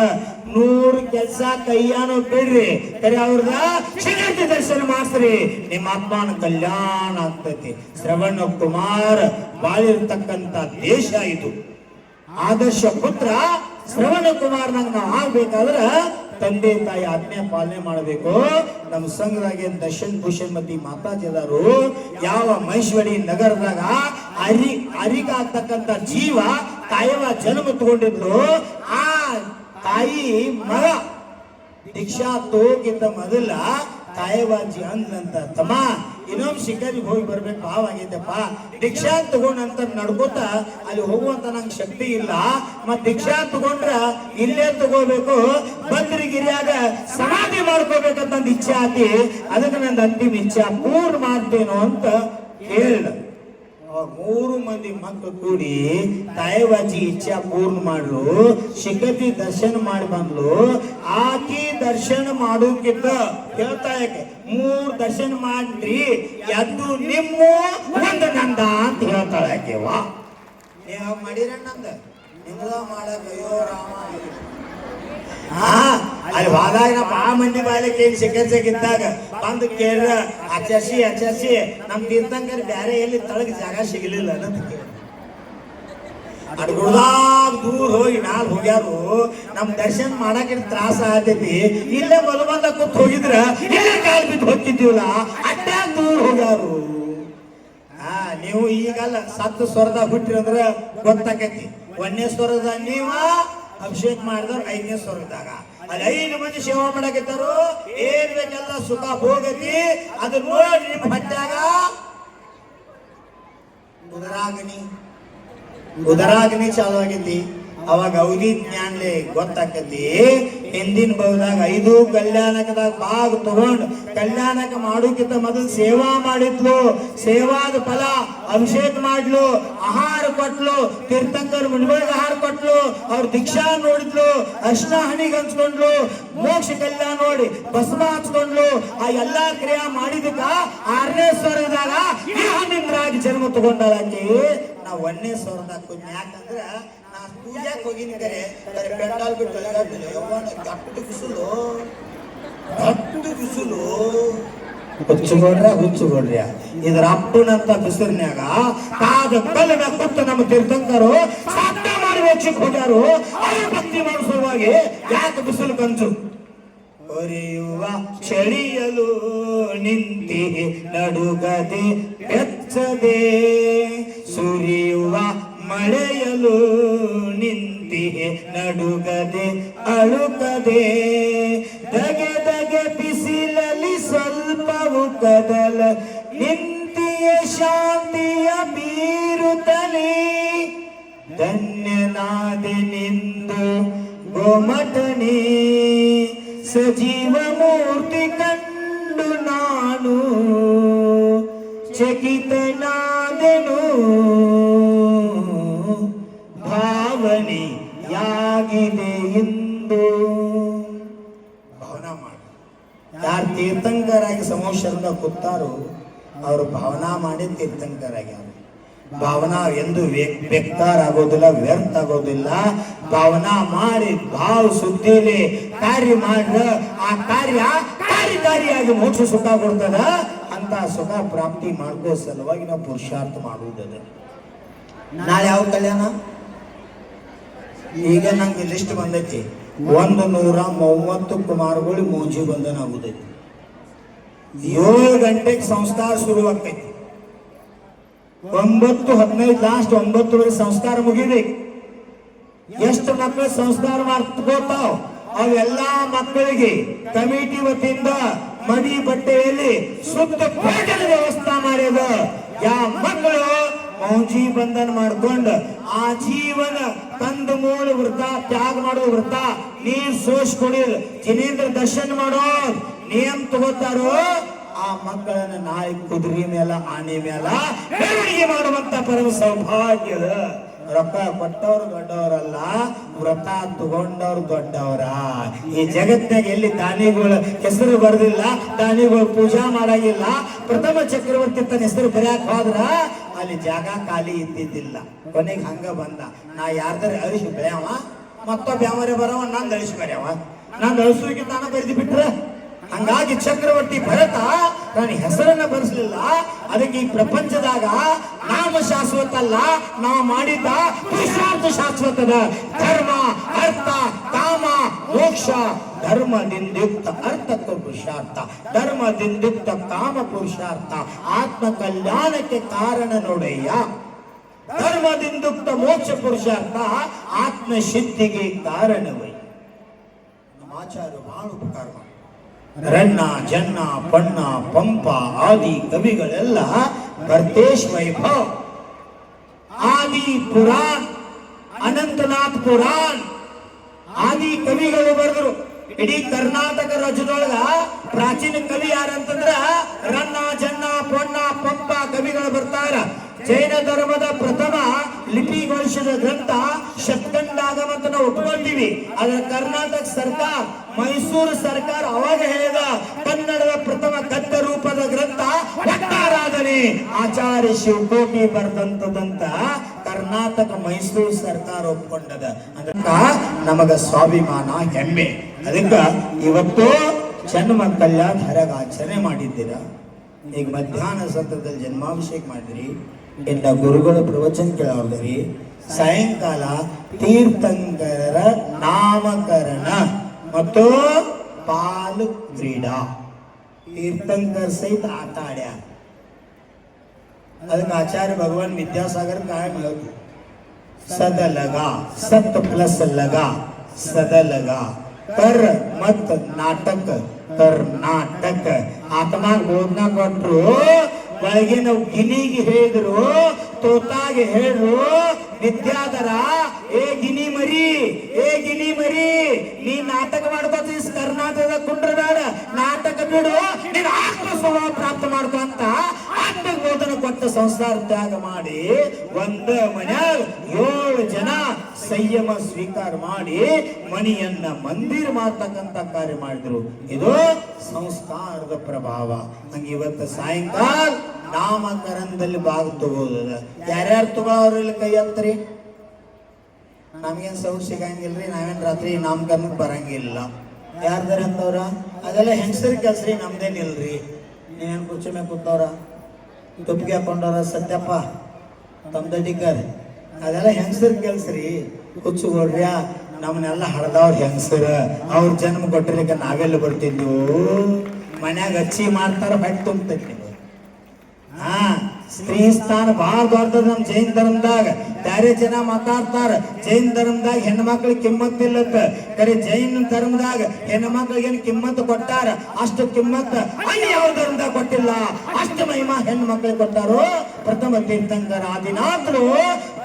100 ಕೆಲಸ ಕೈಯಾನು ಬಿಡ್ರಿ, ಕರೆ ಅವ್ರದ ಶಿಖರಿ ದರ್ಶನ ಮಾಡಿಸ್ರಿ, ನಿಮ್ಮ ಆತ್ಮನ ಕಲ್ಯಾಣ ಆಗ್ತೈತಿ. ಶ್ರವಣ ಕುಮಾರ್ ಬಾಳಿರ್ತಕ್ಕಂಥ ದೇಶ ಇದು. ಆದರ್ಶ ಪುತ್ರ ಶ್ರವಣ ಕುಮಾರ್ನಾಗ ನಾವು ಆಗ್ಬೇಕಾದ್ರ ತಂದೆ ತಾಯಿ ಆಜ್ಞೆ ಪಾಲನೆ ಮಾಡಬೇಕು. ನಮ್ಮ ಸಂಘದಾಗೆ ದರ್ಶನ್ ಭೂಷಣ್ ಮತಿ ಮಾತಾಜಿ ಅದಾರು. ಯಾವ ಮಹೇಶ್ವರಿ ನಗರದಾಗ ಅರಿಗಾಗ್ತಕ್ಕಂಥ ಜೀವ ತಾಯವ ಜನ್ಮ ತಗೊಂಡಿದ್ಲು. ಆ ತಾಯಿ ಮಗ ದೀಕ್ಷಾ ತಗೋಕ್ಕಿಂತ ಮೊದಲ ತಾಯವಾಜಿ ಅಂದಂತ, ತಮ್ಮ ಇನ್ನೊಮ್ಮೆ ಶಿಖರಿಗೆ ಹೋಗಿ ಬರ್ಬೇಕು, ಭಾವ ಆಗೈತಪ್ಪ. ದೀಕ್ಷಾ ತಗೊಂಡ ನಂತರ ನಡ್ಕೋತ ಅಲ್ಲಿ ಹೋಗುವಂತ ನಂಗೆ ಶಕ್ತಿ ಇಲ್ಲ, ಮತ್ ದೀಕ್ಷಾ ತಗೊಂಡ್ರ ಇಲ್ಲೇ ತಗೋಬೇಕು, ಬದ್ರಿಗಿರಿಯಾಗ ಸಮಾಧಿ ಮಾಡ್ಕೋಬೇಕಂತ ಇಚ್ಛೆ ಆತಿ, ಅದಕ್ಕೆ ನಂದು ಅಂತಿಮ ಇಚ್ಛೆ ಪೂರ್ಣ ಮಾಡ್ತೇನೋ ಅಂತ ಹೇಳ. 3 ಮಂದಿ ಮಕ್ಕಳು ಕೂಡಿ ತಾಯವಾಜಿ ಇಚ್ಛಾ ಪೂರ್ಣ ಮಾಡ್ರು. ಶಿಖರಿ ದರ್ಶನ ಮಾಡಿ ಬಂದ್ಲು. ಆಕಿ ದರ್ಶನ ಮಾಡೋಕ್ಕಿಂತ ಹೇಳ್ತಾ ಯಾಕೆ 3 ದರ್ಶನ ಮಾಡ್ರಿ, ಎದ್ದು ನಿಮ್ಮ ಒಂದು ನಂದ ಅಂತ ಹೇಳ್ತಾಳೆ ಆಕೆವ. ನೀವು ಮಾಡಿರ ನಂದ ನಿಮ್ದ ಮಾಡಕ್ ಅಯ್ಯೋ ರಾಮ. ಅಲ್ಲಿ ಹೋದಾಗ ನಾ ಬಾ ಮಂದಿ ಬಾಯ್ಲಿಕ್ಕೆ ಏನ್ ಸಿಕ್ಕಿದ್ದಾಗ ಬಂದು ಕೇಳ್ರ ಆಚರಿಸಿ ನಮ್ ತೀರ್ಥಂಕರ್ ಬ್ಯಾರೆ ಎಲ್ಲಿ ತಳಗ ಜಾಗ ಸಿಗಲಿಲ್ಲ ಅನ್ನೋದು ಕೇಳ. ಅಡ್ಗುಡ್ದಾಗ ದೂರ ಹೋಗಿ ನಾಲ್ ಹೋಗ್ಯಾರು, ನಮ್ ದರ್ಶನ ಮಾಡಕ್ಕೆ ತ್ರಾಸ ಆಗತೈತಿ, ಇಲ್ಲೇ ಮಲಬಂದ ಕೂತ್ ಹೋಗಿದ್ರ ಇಲ್ಲೇ ಕಾಲ್ ಬಿದ್ದು ಹೋಗ್ತಿದ್ದೀವಲ್ಲ, ಅಡ್ಡ ದೂರ ಹೋಗ್ಯಾರು. ನೀವು ಈಗಲ್ಲ ಸತ್ತು ಸ್ವರದಾಗ ಹುಟ್ಟಿರಿ ಅಂದ್ರ ಗೊತ್ತಾಕೈತಿ. 1ನೇ ಸ್ವರದ ನೀವ ಅಭಿಷೇಕ ಮಾಡಿದವ್ರು 5ನೇ ಸ್ವರ್ಗದಾಗ, ಅಲ್ಲಿ 5 ಮಂದಿ ಸೇವಾ ಮಾಡಕತ್ತಾರು. ಏನ್ ಬೇಕೆಲ್ಲ ಸುಖ ಭೋಗತಿ, ಅದು ನೋಡಿ ನಿಮ್ಮ ಹೊಟ್ಟಾಗ ಉದರಾಗ್ನಿ ಚಾಲು ಆಗೈತಿ. ಅವಾಗ ಅವಧಿ ಜ್ಞಾನ್ಲೆ ಗೊತ್ತಾಕತಿ. ಹಿಂದಿನ ಬೌದಾಗ 5 ಕಲ್ಯಾಣಕದಾಗ ಭಾಗ ತಗೊಂಡು ಕಲ್ಯಾಣಕ ಮಾಡೋಕ್ಕಿಂತ ಮೊದಲು ಸೇವಾ ಮಾಡಿದ್ಲು. ಸೇವಾದ ಫಲ ಅಭಿಷೇಕ ಮಾಡ್ಲು, ಆಹಾರ ಕೊಟ್ಲು, ತೀರ್ಥಂಕರ್ ಮುನಿಗಳಿಗೆ ಆಹಾರ ಕೊಟ್ಲು, ಅವ್ರ ದೀಕ್ಷಾ ನೋಡಿದ್ಲು, ಅರ್ಶನ ಹಣಿಗೆ ಹಂಚ್ಕೊಂಡ್ಲು, ಮೋಕ್ಷ ಕಲ್ಯಾಣ ನೋಡಿ ಭಸ್ಮ ಹಚ್ಕೊಂಡ್ಲು. ಆ ಎಲ್ಲಾ ಕ್ರಿಯಾ ಮಾಡಿದಕ್ಕ 6ನೇ ಸ್ವರ್ಗದಾಗ ನಿಂದ್ರಾಗಿ ಜನ್ಮ ತಗೊಂಡಾಳಾಕಿ. ನಾವು 1ನೇ ಸ್ವರ್ಗದಾಗ ಕೂತ್ನಿ. ಯಾಕಂದ್ರ ನಾ ಪೂಜಾಕ್ ಹೋಗಿನಿ, ಕರೆ ಪೆಂಡಾಲ್ ಬಿಟ್ಟು ಗಟ್ಟು ಬಿಸಿಲು ಹುಚ್ಚುಗೊಡ್ರಿ ಇದ್ರ ಅಪ್ಪನಂತ ಬಿಸಿಲಿನ್ಯಾಗ ಕಾದ ಕಲ್ಲಿನ ಕೂತು ನಮ್ಮ ತೀರ್ಥಂಕರು ಸಾಧ್ಯ ಮಾಡಿ ವೇಕ್ಷಕ್ಕೆ ಹೋಗ್ಯಾರು. ಅವ್ರ ಭಕ್ತಿ ಮಾಡೋ ಸಲುವಾಗಿ ಯಾಕೆ ಬಿಸಿಲು ಕಂಚು ಹೊರೆಯುವ ಚಳಿಯಲು ನಿಂತಿ ನಡುಗದೆ ಬೆಚ್ಚದೆ, ಸುರಿಯುವ ಮಳೆಯಲು ನಿಂತಿ ನಡುಗದೆ ಅಳುಕದೆ, ದಗೆ ದಗೆ ಬಿಸಿಲಲ್ಲಿ ಸ್ವಲ್ಪವು ಕದಲ ನಿಂತಿಯ ಶಾಂತಿಯ ಬೀರುತ್ತಲೇ, ಧನ್ಯನಾದೆ ನಿಂದು ಗೋಮಟನೆ, ಸಜೀವ ಮೂರ್ತಿ ಕಂಡು ನಾನು ಚಕಿತನಾದೆನು, ಭಾವನೆಯಾಗಿದೆ ಎಂದು ಭಾವನಾ ಮಾಡಿ. ಯಾರು ತೀರ್ಥಂಕರಾಗಿ ಸಮೋಷರದ ಕೂತಾರೋ ಅವರು ಭಾವನಾ ಮಾಡಿ ತೀರ್ಥಂಕರಾಗ್ಯಾರ. ಭಾವನಾ ಎಂದು ಬೆಕ್ಕಾರ ಆಗೋದಿಲ್ಲ, ವ್ಯರ್ಥ ಆಗೋದಿಲ್ಲ. ಭಾವನಾ ಮಾಡಿ ಭಾವ ಸುದ್ದಿಲಿ ಕಾರ್ಯ ಮಾಡ್ರ ಆ ಕಾರ್ಯ ಕಾರ್ಯಕಾರಿಯಾಗಿ ಮೋಕ್ಷ ಸುಖ ಕೊಡ್ತದ. ಅಂತ ಸುಖ ಪ್ರಾಪ್ತಿ ಮಾಡ್ಕೋ ಸಲುವಾಗಿ ನಾವು ಪುರುಷಾರ್ಥ ಮಾಡುವುದದ. ನಾಳೆ ಯಾವ ಕಲ್ಯಾಣ? ಈಗ ನಂಗೆ ಲಿಸ್ಟ್ ಬಂದೈತಿ. 130 ಕುಮಾರಗಳು ಮೋಜಿ ಬಂಧನ ಆಗುದೈತಿ. 7 ಗಂಟೆಗೆ ಸಂಸ್ಕಾರ ಶುರುವಾಗ್ತೈತಿ. 9:15 ಲಾಸ್ಟ್ 9:30 ಸಂಸ್ಕಾರ ಮುಗಿಬೇಕು. ಎಷ್ಟು ಮಕ್ಕಳು ಸಂಸ್ಕಾರ ಮಾಡ್ಕೋತಾವ್ ಅವೆಲ್ಲಾ ಮಕ್ಕಳಿಗೆ ಕಮಿಟಿ ವತಿಯಿಂದ ಮಡಿ ಬಟ್ಟೆಯಲ್ಲಿ ಶುದ್ಧ ಭೋಜನ ವ್ಯವಸ್ಥೆ ಮಾಡ್ಯದ. ಯಾವ ಮಕ್ಕಳು ಮೌಜಿ ಬಂಧನ ಮಾಡ್ಕೊಂಡು ಆ ಜೀವನ ತಂದು ಮೂಲ ವೃತ್ತ ತ್ಯಾಗ ಮಾಡೋ ವೃತ್ತ, ನೀರ್ ಸೋಸ್ಕೊಡಿಲ್ ಜಿನೇಂದ್ರ ದರ್ಶನ ಮಾಡೋ ನಿಯಮ ತಗೋತಾರೋ ಆ ಮಕ್ಕಳನ್ನ ನಾಳೆ ಕುದುರೆ ಮೇಲ ಆನೆ ಮೇಲ ಮೆರವಣಿಗೆ ಮಾಡುವಂತ ಪರಮ ಸೌಭಾಗ್ಯದ ರೊಕ್ಕ ಕೊಟ್ಟವ್ರು ದೊಡ್ಡವರಲ್ಲ, ವ್ರತ ತಗೊಂಡವ್ರು ದೊಡ್ಡವರ. ಈ ಜಗತ್ತಿನಾಗ ಎಲ್ಲಿ ದಾನಿಗಳು ಹೆಸರು ಬರೆದಿಲ್ಲ, ದಾನಿಗಳು ಪೂಜಾ ಮಾಡಾಗಿಲ್ಲ, ಪ್ರಥಮ ಚಕ್ರವರ್ತಿ ತನ್ನ ಹೆಸರು ಬರೆಯಕ್ ಹೋದ್ರ ಅಲ್ಲಿ ಜಾಗ ಖಾಲಿ ಇದ್ದಿದ್ದಿಲ್ಲ. ಕೊನೆಗೆ ಹಂಗ ಬಂದ, ನಾ ಯಾರ್ದಾರ ಅಳಿಸಿ ಬೆಳೆಯವ, ಮತ್ತೊಬ್ಬ ಯಾವರೇ ಬರವ, ನಂದು ಅಳಿಸಿ ಬೆಳೆಯವ, ನಂದು ಅಳಿಸೋಕೆ ತಾನ ಬರೆದು ಬಿಟ್ರ. ಹಂಗಾಗಿ ಚಕ್ರವರ್ತಿ ಭರತ ನಾನು ಹೆಸರನ್ನ ಬರೆಸಲಿಲ್ಲ. ಅದಕ್ಕೆ ಈ ಪ್ರಪಂಚದಾಗ ನಾಮ ಶಾಶ್ವತ ಅಲ್ಲ, ನಾವು ಮಾಡಿದ್ದ ಪುರುಷಾರ್ಥ ಶಾಶ್ವತದ. ಧರ್ಮ, ಅರ್ಥ, ಕಾಮ, ಮೋಕ್ಷ. ಧರ್ಮದಿಂದುಕ್ತ ಅರ್ಥತ್ವ ಪುರುಷಾರ್ಥ, ಧರ್ಮದಿಂದುಕ್ತ ಕಾಮ ಪುರುಷಾರ್ಥ. ಆತ್ಮ ಕಲ್ಯಾಣಕ್ಕೆ ಕಾರಣ ನೋಡಯ್ಯ. ಧರ್ಮದಿಂದುಕ್ತ ಮೋಕ್ಷ ಪುರುಷಾರ್ಥ, ಆತ್ಮ ಸಿದ್ಧಿಗೆ ಕಾರಣವೈ. ನಮ್ಮ ಆಚಾರ್ಯ ಬಹಳ ಉಪಕಾರ. ರನ್ನ, ಜನ್ನ, ಪಣ್ಣ, ಪಂಪ ಆದಿ ಕವಿಗಳೆಲ್ಲ ಭರ್ತೇಶ್ ವೈಭವ್, ಆದಿ ಪುರಾಣ್, ಅನಂತನಾಥ್ ಪುರಾಣ್ ಆದಿ ಕವಿಗಳು ಬರೆದ್ರು. ಇಡೀ ಕರ್ನಾಟಕ ರಾಜ್ಯದೊಳಗ ಪ್ರಾಚೀನ ಕವಿ ಯಾರಂತಂದ್ರ ರನ್ನ, ಜನ್ನ, ಪೊನ್ನ, ಪಂಪ ಕವಿಗಳು ಬರ್ತಾರ. ಜೈನ ಧರ್ಮದ ಪ್ರಥಮ ಲಿಪಿಗೊಳಿಸಿದ ಗ್ರಂಥ ಶತಖಂಡಾಗಮ ಅಂತ ನಾವು ಒಪ್ಕೊಳ್ತೀವಿ. ಅದರ ಕರ್ನಾಟಕ ಸರ್ಕಾರ, ಮೈಸೂರು ಸರ್ಕಾರ ಅವಾಗ ಹೇಳಿದ ಕನ್ನಡದ ಪ್ರಥಮ ಗದ್ಯ ರೂಪದ ಗ್ರಂಥ ಒಟ್ಟಾರಾಧನೆ ಆಚಾರ್ಯ ಶಿವಕೋಟಿ ಬರೆದಂತದಂತ ಕರ್ನಾಟಕ ಮೈಸೂರು ಸರ್ಕಾರ ಒಪ್ಕೊಂಡದ. ಅದಕ್ಕ ನಮಗ ಸ್ವಾಭಿಮಾನ, ಹೆಮ್ಮೆ. ಅದಕ್ಕ ಇವತ್ತು ಜನ್ಮ ಕಲ್ಯಾಣ ಹರಗ ಆಚರಣೆ ಮಾಡಿದ್ದೀರ. ಈಗ ಮಧ್ಯಾಹ್ನ ಸತ್ರದಲ್ಲಿ ಜನ್ಮಾಭಿಷೇಕ ಮಾಡಿದ್ರಿ, ಇನ್ನ ಗುರುಗಳ ಪ್ರವಚನ ಕೇಳೋದ್ರಿ. ಸಾಯಂಕಾಲ ತೀರ್ಥಂಕರರ ನಾಮಕರಣ ಮತ್ತು ಪಾಲು ಕ್ರೀಡಾ. ತೀರ್ಥಂಕರ ಸಹಿತ ಆಟ ಆಡ್ಯಾರ. ಅದಕ್ಕೆ ಆಚಾರ್ಯ ಭಗವಾನ್ ವಿದ್ಯಾಸಾಗರ್ ಕಾಯಂ ಹೇಳ್ತು, ಸದಲಗ, ಸತ್ ಪ್ಲಸ್ ಲಗ, ಸದಲಗ, ಕರ್ ಮತ್ ನಾಟಕ, ಕರ್ನಾಟಕ. ಆತ್ಮಾಗ ಬೋಧನಾ ಕೊಟ್ರು, ಒಳಗೆ ನಾವು ಗಿನಿಗೆ ಹೇಳಿದ್ರು, ತೋತಾಗೆ ಹೇಳಿದ್ರು, ವಿದ್ಯಾಧರ ಏ ಗಿನಿ ಮರಿ, ಏ ಗಿನಿ ಮರಿ, ನೀ ನಾಟಕ ಮಾಡ್ಕೋತ ಕರ್ನಾಟಕದ ಕುಂಡ್ರ ಬೇಡ, ನಾಟಕ ಬಿಡು, ನೀನು ಆತ್ಮ ಸ್ವಭಾವ ಪ್ರಾಪ್ತ ಮಾಡ್ಕೊ ಅಂತ ಆತ್ಮ ಬೋಧನೆ ಕೊಟ್ಟ ಸಂಸಾರ ತ್ಯಾಗ ಮಾಡಿ ಒಂದ ಮನ್ಯಾಗ 7 ಜನ ಸಂಯಮ ಸ್ವೀಕಾರ ಮಾಡಿ ಮಣಿಯನ್ನ ಮಂದಿರ ಮಾಡ್ತಕ್ಕಂತ ಕಾರ್ಯ ಮಾಡಿದ್ರು. ಇದು ಸಂಸ್ಕಾರದ ಪ್ರಭಾವ. ಹಂಗ ಇವತ್ತು ಸಾಯಂಕಾಲ ನಾಮಕರಣದಲ್ಲಿ ಭಾಗ ತಗೋದ. ಯಾರ್ಯಾರು ತಗೋವ್ರಲ್ಲಿ ಕೈ ಹತ್ರಿ? ನಮ್ಗೇನ್ ಸೌಟ್ ಸಿಗಂಗಿಲ್ರಿ, ನಾವೇನ್ ರಾತ್ರಿ ನಾಮಕರಣಕ್ಕೆ ಬರಂಗಿಲ್ಲ. ಯಾರ್ದಾರ ಅಂತವ್ರ? ಅದೆಲ್ಲ ಹೆಂಗಸರಿ ಕೆಲ್ಸ್ರಿ, ನಮ್ದೇನಿಲ್ರಿ. ನೀವೇನ್ ಕುರ್ಚಿ ಮೇಲೆ ಕೂತವ್ರ, ತುಪ್ಪಿಗೆ ಹಾಕೊಂಡವ್ರ, ಸತ್ಯಪ್ಪ ತಮ್ದಡಿಕರ್, ಅದೆಲ್ಲ ಹೆಂಗಸರ್ ಕೆಲ್ಸ್ರಿ. ಹುಚ್ಚುಗೊಳ್ರ್ಯಾ, ನಮ್ಮನ್ನೆಲ್ಲ ಹಳದವ್ರ ಹೆಂಗಸರ, ಅವ್ರ ಜನ್ಮ ಕೊಟ್ಟಿರ್ಲಿಕ್ಕೆ ನಾವೆಲ್ಲ ಬರ್ತಿದ್ವು. ಮನ್ಯಾಗ ಹಚ್ಚಿ ಮಾಡ್ತಾರ, ಹೊಟ್ಟೆ ತುಂಬತೈತಿ. ಹಾ, ಸ್ತ್ರೀ ಸ್ಥಾನ ಬಹಳ ದೊಡ್ಡದ ನಮ್ ಜೈನ್ ಧರ್ಮದಾಗ. ಬ್ಯಾರೆ ಜನ ಮಾತಾಡ್ತಾರ ಜೈನ್ ಧರ್ಮದಾಗ ಹೆಣ್ಮಕ್ಳಿಗೆ ಕಿಮ್ಮತ್ ಇಲ್ಲತ್ತ. ಕರೆ ಜೈನ ಧರ್ಮದಾಗ ಹೆಣ್ಮಕ್ಳಿಗೆ ಏನ್ ಕಿಮ್ಮತ್ ಕೊಟ್ಟಾರ, ಅಷ್ಟು ಕಿಮ್ಮತ್ ಅಲ್ಲಿ ಯಾವ ಧರ್ಮದಾಗ ಕೊಟ್ಟಿಲ್ಲ. ಅಷ್ಟು ಮಹಿಮಾ ಹೆಣ್ಣು ಮಕ್ಳಿಗೆ ಕೊಟ್ಟಾರು. ಪ್ರಥಮ ತೀರ್ಥಂಕರ ಆದಿನಾಥರು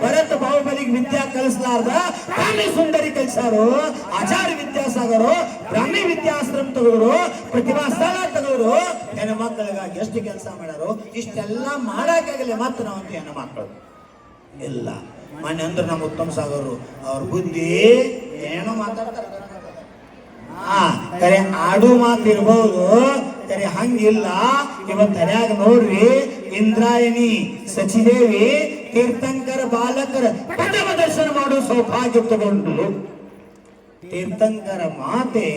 ಭರತ ಬಾಹುಬಲಿಗೆ ವಿದ್ಯಾ ಕಲಿಸಲಾರ್ದ ಬ್ರಾಹ್ಮಿ ಸುಂದರಿ ಕಲಿಸಾರು. ಆಚಾರ್ಯ ವಿದ್ಯಾಸಾಗರು ಬ್ರಾಹ್ಮಿ ವಿದ್ಯಾಶ್ರಮ ತಗೋರು, ಪ್ರತಿಭಾ ಸ್ಥಳ ತಗೋರು. ಹೆಣ್ಣು ಮಕ್ಕಳಿಗಾಗಿ ಎಷ್ಟು ಕೆಲಸ ಮಾಡ್ಯಾರು. ಇಷ್ಟೆಲ್ಲ ಮಾಡಕ್ಕಾಗಲಿ ಮಾತ್ರ ನಾವಂತ ಹೆಣ್ಣು ಮಕ್ಕಳು ಇಲ್ಲ. ಮನೆ ಅಂದ್ರೆ ನಮ್ಮ ಉತ್ತಮ ಸಾಗರು, ಅವ್ರ ಬುದ್ಧಿ ಏನೋ ಮಾತಾಡ್ತಾರೆ. ಕರೆ ಆಡು ಮಾತಿರ್ಬಹುದು, ಕರೆ ಹಂಗಿಲ್ಲ. ಇವತ್ತು ಹರ್ಯಾಗ ನೋಡ್ರಿ, ಇಂದ್ರಾಯಣಿ ಸಚಿದೇವಿ ತೀರ್ಥಂಕರ ಬಾಲಕರ ಪ್ರಥಮ ದರ್ಶನ ಮಾಡೋ ಸೌಭಾಗ್ಯ ತಗೊಂಡು ತೀರ್ಥಂಕರ ಮಾತೆ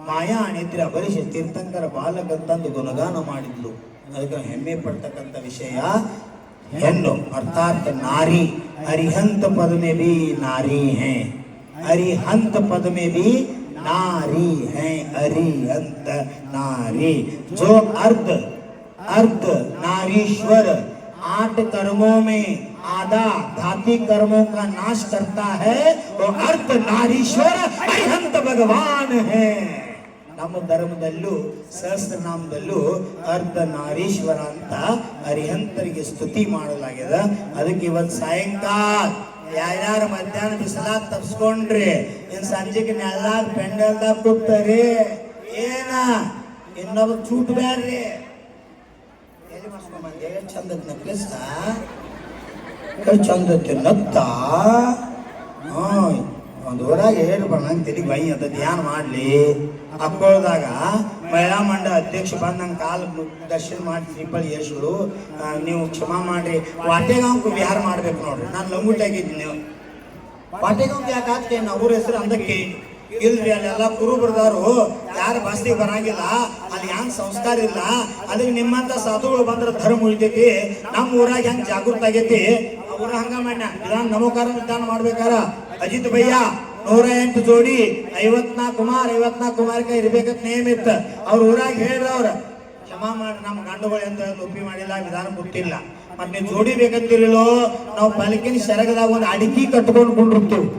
ಮಾಯಾ ಅಣಿದ್ರ ಬರಿಸಿ ತೀರ್ಥಂಕರ ಬಾಲಕ ತಂದು ಗುಣಗಾನ ಮಾಡಿದ್ಲು. ಅದಕ್ಕೆ ಹೆಮ್ಮೆ ಪಡ್ತಕ್ಕಂಥ ವಿಷಯ ಹೆಣ್ಣು, ಅರ್ಥಾತ್ ನಾರಿ. ಅರಿಹಂತ पद में भी नारी है, अरिहंत पद में भी नारी है, अरिहंत नारी. जो अर्ध अर्ध नारीश्वर 8 कर्मों में आधा धाती कर्मों का नाश करता है, वो अर्ध नारीश्वर अरिहंत भगवान है. ನಮ್ಮ ಧರ್ಮದಲ್ಲೂ ಸಹಸ್ರನಾಮದಲ್ಲೂ ಅರ್ಧ ನಾರೀಶ್ವರ ಅಂತ ಅರಿಹಂತರಿಗೆ ಸ್ತುತಿ ಮಾಡಲಾಗಿದೆ. ಅದಕ್ಕೆ ಇವತ್ತು ಸಾಯಂಕಾಲ ಯಾರ್ಯಾರು ಮಧ್ಯಾಹ್ನ ಬಿಸಿಲಾಗ ತಪ್ಸ್ಕೊಂಡ್ರಿ, ಇನ್ ಸಂಜೆಗೆ ನೆಲ್ಲಾಗ ಪೆಂಡಲ್ದಾಗ ಕೂಗ್ತಾರಿ, ಏನ ಇನ್ನೊಬ್ಬ ಚೂಟ್ ಬ್ಯಾಡ್ರಿ. ಎಲ್ಲಿ ಮಾಡ್ಸ್ಕೊಂಡ್ ಬಂದೆ ಚಂದದ ನೆಕ್ಲೆಸ್ ಚಂದ ತಿನ್ನತ್ತ. ಒಂದು ಊರಾಗ ಹೇಳ್ಬಾರ ನಂಗೆ ತಿರುಗಿ ಬೈ ಅಂತ ಧ್ಯಾನ ಮಾಡಲಿ. ಅಕ್ಕೋಳ್ದಾಗ ಮಹಿಳಾ ಮಂಡಳ ಅಧ್ಯಕ್ಷ ಬಂದು ನಂಗೆ ಕಾಲು ದರ್ಶನ ಮಾಡಿ ಶ್ರೀಪಳಿ ಯೇಸುಗಳು ನೀವು ಕ್ಷಮಾ ಮಾಡ್ರಿ, ವಾಟೆಗಾಂವ್ಕು ವಿಹಾರ ಮಾಡ್ಬೇಕು ನೋಡ್ರಿ. ನಾನು ಲಂಗುಟಾಗಿದ್ದೀನಿ. ನೀವು ವಾಟೆಗಾಂವ್ಗೆ ಯಾಕೆ ಹಾಕ್ತೇನೆ ಅವ್ರ ಹೆಸರು ಅಂದಕ್ಕೆ ಇಲ್ರಿ. ಅಲ್ಲೆಲ್ಲ ಕುರುಬರದವರು ಯಾರು ಬಸ್ತಿಗೆ ಬರಂಗಿಲ್ಲ, ಅಲ್ಲಿ ಹೆಂಗ್ ಸಂಸ್ಕಾರ ಇಲ್ಲ. ಅದಕ್ಕೆ ನಿಮ್ಮಂತ ಸಾಧುಗಳು ಬಂದ್ರೆ ಧರ್ಮ ಉಳಿತೈತಿ. ನಮ್ಮ ಊರಾಗ ಹೆಂಗ್ ಜಾಗೃತ ಆಗೈತಿ ಊರ ಹಂಗ ಮಾಡ್ಯ ವಿಧಾನ ನಮೋಕಾರ ವಿಧಾನ ಮಾಡ್ಬೇಕಾರ. ಅಜಿತ್ ಭಯ್ಯ 108 ಜೋಡಿ 54 ಕುಮಾರಕ ಇರ್ಬೇಕಂತ ನೇಮ್ ಇತ್ತು. ಅವ್ರ ಊರಾಗ ಹೇಳ್ರವ್ರ ಕ್ಷಮಾ ಮಾಡಿ ನಮ್ಮ ಗಂಡುಗಳು ಎಂತ ಒಪ್ಪಿ ಮಾಡಿಲ್ಲ, ವಿಧಾನ ಗೊತ್ತಿಲ್ಲ. ಮತ್ತೆ ನೀವು ಜೋಡಿ ಬೇಕಂತಿರಲೋ, ನಾವು ಪಾಲಿಕೆನ ಸೆರಗದಾಗ ಒಂದು ಅಡಿಕೆ ಕಟ್ಕೊಂಡು ಕೊಂಡಿರ್ತೀವಿ.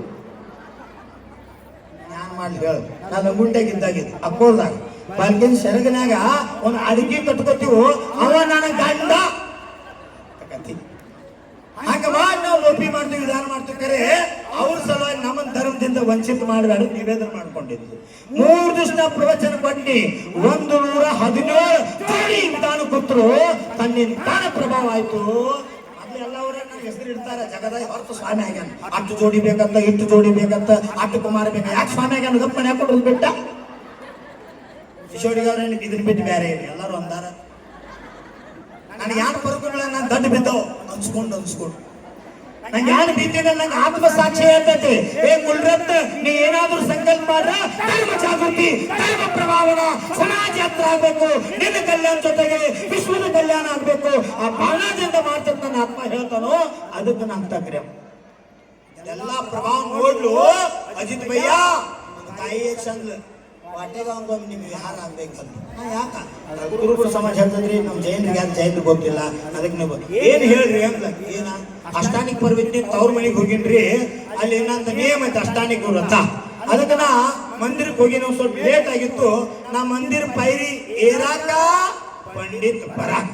ನಾನು ಮಾಡ್ಲಿ ಹೇಳ, ನಾನು ಗುಂಟಾಗಿದ್ದಾಗಿದ್ದು ಅಕ್ಕೋಳ್ದಾಗ ಪಾಲಿಕೆನ ಸೆರಗನಾಗ ಒಂದು ಅಡಿಕೆ ಕಟ್ಕೋತೀವಿ. ಅವ ನನ್ನ ಗಂಡ ಹಂಗ ಮಾಡಿ ನಾವು ಲೋಪಿ ಮಾಡ್ತೀವಿ, ವಿಧಾನ ಮಾಡ್ತೀವಿ. ಕರೆ ಅವ್ರ ಸಲುವಾಗಿ ನಮ್ಮ ಧರ್ಮದಿಂದ ವಂಚಿತ ಮಾಡಬೇಡ ನಿವೇದನೆ ಮಾಡ್ಕೊಂಡಿದ್ದು. 3 ದಿವಸ ಪ್ರವಚನ ಕೊಟ್ಟಿ 117 ವಿಧಾನ ಕೊಟ್ಟರು. ತನ್ನಿಂದ ತಾನ ಪ್ರಭಾವ ಆಯ್ತು. ಎಲ್ಲ ಊರಾಗ ನನ್ನ ಹೆಸರು ಇಡ್ತಾರೆ ಜಗದಾಗ ಹೊರತು ಸ್ವಾಮಿ ಆಗ್ಯಾನ. ಅಟ್ಟು ಜೋಡಿ ಬೇಕಂತ, ಇಟ್ಟು ಜೋಡಿ ಬೇಕಂತ, ಅಟ್ಟು ಕುಮಾರ ಬೇಕ. ಯಾಕೆ ಸ್ವಾಮಿ ಆಗ್ಯಾನ ಗಪ್ಪನ ಯಾಕೆ ಕೊಡೋದು ಬಿಟ್ಟ? ಕಿಶೋರಿಗವ್ರ ಇದನ್ನ ಬಿಟ್ಟು ಬೇರೆ ಇಲ್ಲ, ಎಲ್ಲರೂ ಅಂದಾರ. ನನಗೆ ಯಾರು ಬರ್ಕೊಳ್ಳ ನಾನು ದಡ್ಡ ಬಿದ್ದವು ಅನ್ಸ್ಕೊಂಡು ನಂಗೆ ಯಾರು ಬಿದ್ದಿನ ನಂಗೆ ಆತ್ಮಸಾಕ್ಷಿ ಹೇಳ್ತೈತಿ. ಗುಲ್ರತ್ ನೀ ಏನಾದ್ರೂ ಸಂಕಲ್ಪ ಮಾಡ್ರ ಧರ್ಮ ಜಾಗೃತಿ, ಧರ್ಮ ಪ್ರಭಾವನ ಸಮಾಜ ಯಾತ್ರೆ ಆಗ್ಬೇಕು. ನಿನ್ನ ಕಲ್ಯಾಣ ಜೊತೆಗೆ ವಿಶ್ವದ ಕಲ್ಯಾಣ ಆಗ್ಬೇಕು. ಆ ಭಾವನಾದಿಂದ ಮಾಡ್ತಂತ ನನ್ನ ಆತ್ಮ ಹೇಳ್ತಾನೋ ಅದಕ್ಕೆ ನಾನು ತಕ್ರೆ ಎಲ್ಲಾ ಪ್ರಭಾವ ನೋಡ್ಲು. ಅಜಿತ್ ಭಯ್ಯ ಒಂದು ತಾಯಿಯೇ ಚಂದ ವಾಟೆಗಾಂಗೊಮ್ಮೆ ನಿಮ್ಗೆ ವಿಹಾರ ಆಗ್ಬೇಕಂತ. ಯಾಕ ಕುರುಬರು ಸಮಾಜ ಹೇಳ್ತದ್ರಿ, ನಮ್ಮ ಜೈನರಿಗೆ ಯಾರು ಜೈನ್ರಿಗೆ ಗೊತ್ತಿಲ್ಲ. ಅದಕ್ಕೆ ನೀವು ಏನು ಹೇಳ್ರಿ ಅಂತ. ಏನ ಅಷ್ಟಾನಿಕ್ ಪರ್ವತಿ ತವ್ರ ಮನೆಗೆ ಹೋಗಿನ್ರಿ, ಅಲ್ಲಿ ಏನಂತ ನಿಯಮ ಐತೆ ಅಷ್ಟಾನಿಕ್ ವ್ರತ. ಅದಕ್ಕೆ ನಾ ಮಂದಿರಕ್ಕೆ ಹೋಗಿ ನಾವು ಸ್ವಲ್ಪ ಲೇಟ್ ಆಗಿತ್ತು. ನಾ ಮಂದಿರ ಪೈರಿ ಏರಾಕ ಪಂಡಿತ್ ಬರಾಕ.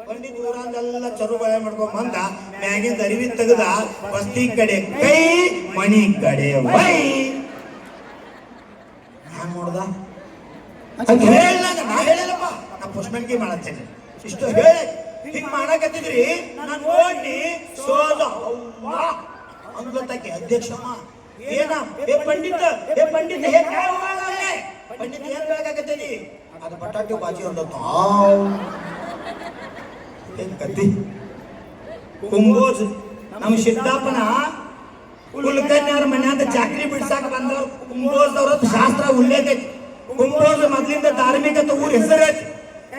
ಪಂಡಿತ್ ಊರಂದೆಲ್ಲ ಚರುಬಳೆ ಮಾಡ್ಕೊಂಡ್ ಬಂದ ಮ್ಯಾಗಿಂದ ಅರಿವಿ ತೆಗದ ಬಸ್ತಿ ಕಡೆ ಕೈ ಮಣಿ ಕಡೆ ವೈ ನೋಡ್ದ. ನಾ ಹೇಳಿಲ್ಲಪ್ಪ, ನಾ ಪುಷ್ಪಣಿಕೆ ಮಾಡತ್ತೇನೆ. ಇಷ್ಟು ಹೇಳಿ ಹಿಂಗ್ ಮಾಡಕತ್ತಿದ್ರಿ ನಾನು ನೋಡಿ ಸೋದ ಅಂದ್ಲತ್ತಾಕೆ ಅಧ್ಯಕ್ಷಮ್ಮ. ಏನ ಪಂಡಿತ ಪಂಡಿತ ಪಂಡಿತ ಏನ್ ಬೇಕಾಗತ್ತೇನಿ? ಅದು ಬಟಾಟೆ ಬಾಜಿ ಅಂದ ಕತ್ತಿ ಕುಂಬೋಜ್. ನಮ್ಮ ಸಿದ್ದಾಪನ ಕುಲಕನ್ಯವ್ರ ಮನ್ಯಾಂದ ಚಾಕ್ರಿ ಬಿಡ್ಸಾಕ ಬಂದವ್ರು ಕುಂಬೋಜ್ದವ್ರ ಶಾಸ್ತ್ರ ಉಲ್ಲೇಖ ಐತಿ. ಕುಂಬೋಜ್ ಮೊದ್ಲಿಂದ ಧಾರ್ಮಿಕತೆ ಊರ ಹೆಸರೈತಿ.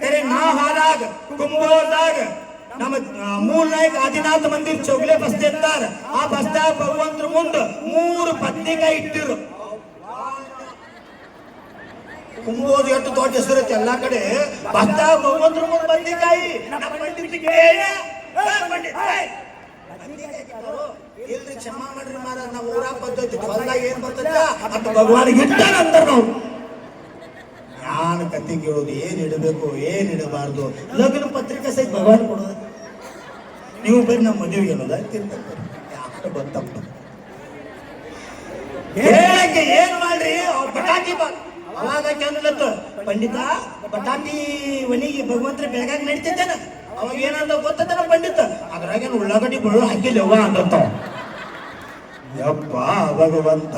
ಕರೆ ನಾವು ಹಾದಾಗ ಕುಂಬೋಜ್ದಾಗ ನಮ್ಮ ಮೂಲ ನಾಯಕ ಆದಿನಾಥ ಮಂದಿರ ಚೌಗಲೆ ಬಸ್ತಿ ಇರ್ತಾರ. ಆ ಬಸ್ತಾಗ ಭಗವಂತರ ಮುಂದ 3 ಬದ್ನಿಕಾಯಿ ಇಟ್ಟಿರು. ಕುಂಬೋಜ್ ಎಷ್ಟು ದೊಡ್ಡ ಹೆಸರೈತಿ ಎಲ್ಲಾ ಕಡೆ. ಬಸ್ತಾಗ ಭಗವಂತರ ಮುಂದ ಬದ್ನಿಕಾಯಿ. ಇಲ್ರಿ ಕ್ಷಮಾ ಮಾಡ್ರಿ ಮಾರ, ನಾವು ಊರಾಗ ಬರ್ತೈತಿ ಹೊಲ್ದಾಗ ಏನ್ ಬರ್ತೈತ ಅಂತ ಭಗವಾನಿಗೆ ಇಟ್ಟಾರ ಅಂತಾರ. ನಾವು ಯಾನ ಕತ್ತಿ ಕೇಳೋದು, ಏನ್ ಇಡಬೇಕು ಏನ್ ಇಡಬಾರ್ದು, ಲಗ್ನ ಪತ್ರಿಕೆ ಸಹಿತ ಭಗವಾನ್ ಕೊಡೋದು. ನೀವು ಬರೀ ನಮ್ಮ ಮದುವೆಗೆ ಅನ್ನೋದ ಯಾರು ಗೊತ್ತಪ್ಪ. ಹೇಳಕ್ಕೆ ಏನ್ ಮಾಡ್ರಿ ಅವ್ರ ಬಟಾಟಿ ಅವಾಗ ಚಂದ್ಲತ್ತ ಪಂಡಿತ ಬಟಾಟಿ ಒನಿಗೆ ಭಗವಂತರ ಬೆಳಗಾಗ ನಡೀತಿದ್ದೇನ. ಅವಾಗ ಏನಂದ ಗೊತ್ತದ ಪಂಡಿತ, ಅದ್ರಾಗೇನು ಉಳ್ಳಾಗಡ್ಡಿ ಬಳ್ಳು ಹಾಕಿಲ್ಲವ್ವ ಅಂತ. ಯಪ್ಪ ಭಗವಂತ,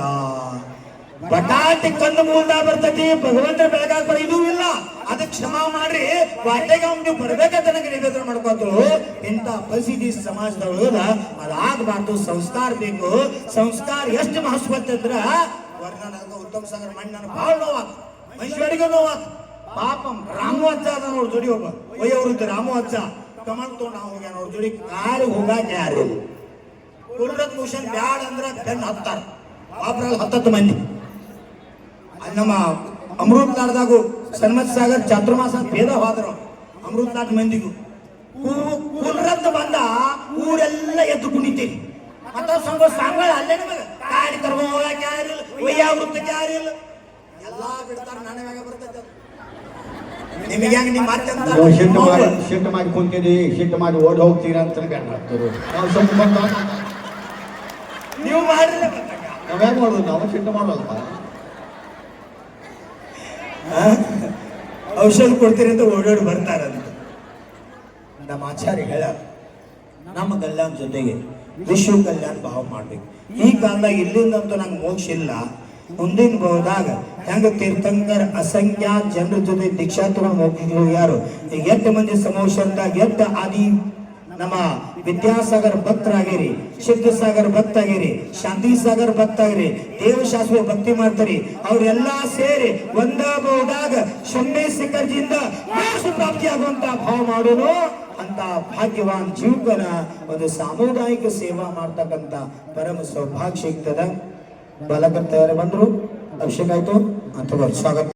ಬಟಾಟಿ ಕಂದು ಮೂಲ ಬರ್ತೈತಿ, ಭಗವಂತರ ಬೆಳಗಾಗ ಬರ ಇದೂ ಇಲ್ಲ. ಅದಕ್ಕೆ ಕ್ಷಮಾ ಮಾಡ್ರಿ, ವಾಟೆಗೆ ಅವ್ನಿಗೆ ಬರ್ಬೇಕಂತ ನನಗೆ ನಿವೇದನೆ ಮಾಡ್ಕೋದ್ರು. ಇಂಥ ಪರಿಸ್ಥಿತಿ ಸಮಾಜದೊಳಗ ಅದಾಗಬಾರ್ದು. ಸಂಸ್ಕಾರ ಬೇಕು. ಸಂಸ್ಕಾರ ಎಷ್ಟು ಮಹತ್ವತೆ ಅಂದ್ರ ವರ್ಣ ಉತ್ತಮ ಸಾಗರ ಮಣ್ಣನ ಭಾಳ ನೋವಾತ, ಮನುಷ್ಯರಿಗೂ ನೋವಾತ. ಪಾಪ ರಾಮು ಅಜ್ಜ ಅದ ನೋಡ್ ಜೋಡಿ ಒಬ್ಬ ವಯೋವೃದ್ಧ ರಾಮು ಅಜ್ಜ ಕಮಲ್ ತಗೊಂಡು ನಾವು ಹೋಗ್ಯಾನ. ಅವ್ರ ಜೋಡಿ ಕಾರು ಹೋಗಾಕ ಯಾರು ಕುಲ್ರತ್ ಭೂಷಣ್ ಬ್ಯಾಡ ಅಂದ್ರ ಬೆನ್ನ ಹತ್ತಾರ. ಬಾಬ್ರಲ್ಲಿ 10 ಮಂದಿ. ಅಲ್ಲಿ ನಮ್ಮ ಅಮೃತ್ ನಾಡ್ದಾಗು ಸನ್ಮತ್ ಸಾಗರ್ ಚಾತುರ್ಮಾಸ ಭೇದ ಹೋದ್ರು ಅಮೃತ್ ನಾಡ್ ಮಂದಿಗೂ. ಕುಲ್ರತ್ ಬಂದ ಊರೆಲ್ಲ ಎದ್ದು ಕುಣಿತೀವಿ. ಮತ್ತ ಸಾಂಗಳ ಅಲ್ಲೇ ನಮಗೆ ಗಾಡಿ ತರ್ಕೊಂಡು ಹೋಗಾಕ ಯಾರಿಲ್ಲ, ವಯ್ಯಾವೃತ್ತಕ್ಕೆ ಯಾರಿಲ್ಲ, ಎಲ್ಲಾ ಬಿಡ್ತಾರ. ನಾನೇ ಮ್ಯಾಗ ಬರ್ತೈತೆ ನಿಮಗೆ ಹೆಂಗ ನಿಮ್ಮ ಸಿಟ್ಟು ಮಾಡಿ ಕುಂತೀರಿ, ಸಿಟ್ಟು ಮಾಡಿ ಓಡಿ ಹೋಗ್ತೀರಾ ಅಂತ ನೀವು ಮಾಡ್ರಿ. ನಾವ್ ಹೆಂಗ್ ಮಾಡೋದು? ನಾವು ಸಿಟ್ಟು ಮಾಡೋಲ್ಪ. ಔಷಧ ಕೊಡ್ತೀರಿ ಅಂತ ಓಡೋಡಿ ಬರ್ತಾರಂತ ನಮ್ಮ ಆಚಾರ್ಯ ಹೇಳ. ನಮ್ಮ ಕಲ್ಯಾಣ ಜೊತೆಗೆ ವಿಶ್ವ ಕಲ್ಯಾಣ ಭಾವ ಮಾಡ್ಬೇಕು. ಈ ಕಾಲದಾಗ ಇಲ್ಲಿಂದಂತೂ ನಂಗೆ ಮೋಕ್ಷ ಇಲ್ಲ. ಮುಂದಿನ ಬಹುದಾಗ ಹೆಂಗ ತೀರ್ಥಂಕರ್ ಅಸಂಖ್ಯಾತ ಜನರ ಜೊತೆ ದೀಕ್ಷಾ ತಗೊಂಡು ಮೋಕ್ಷಗಳು ಯಾರು ಈಗ 8 ಮಂದಿ ಸಮೋಷರದಾಗ 8 ಆದಿ ನಮ್ಮ ವಿದ್ಯಾಸಾಗರ್ ಭಕ್ತರಾಗಿರಿ, ಸಿದ್ಧಸಾಗರ್ ಭಕ್ತಾಗಿರಿ, ಶಾಂತಿ ಸಾಗರ್ ಭಕ್ತಾಗಿರಿ, ದೇವಶಾಸ್ತ್ರ ಭಕ್ತಿ ಮಾಡ್ತಾರಿ. ಅವರೆಲ್ಲ ಸೇರಿ ಒಂದ ಬಹುದಾಗ ಸೋಮೇಶ್ವರಜಿಯಿಂದ ಮೋಕ್ಷ ಪ್ರಾಪ್ತಿಯಾಗುವಂತ ಭಾವ ಮಾಡೋನು ಅಂತ ಭಾಗ್ಯವಾನ್ ಜೀವಕನ ಒಂದು ಸಾಮುದಾಯಿಕ ಸೇವಾ ಮಾಡ್ತಕ್ಕಂಥ ಪರಮ ಸೌಭಾಗ್ಯ ಸಿಗ್ತದ. ಬಾಲಕರ್ ತಯಾರು ಬಂದ್ರು, ಅಭಿಷೇಕ ಆಯ್ತು ಅಂತ ಸ್ವಾಗತ.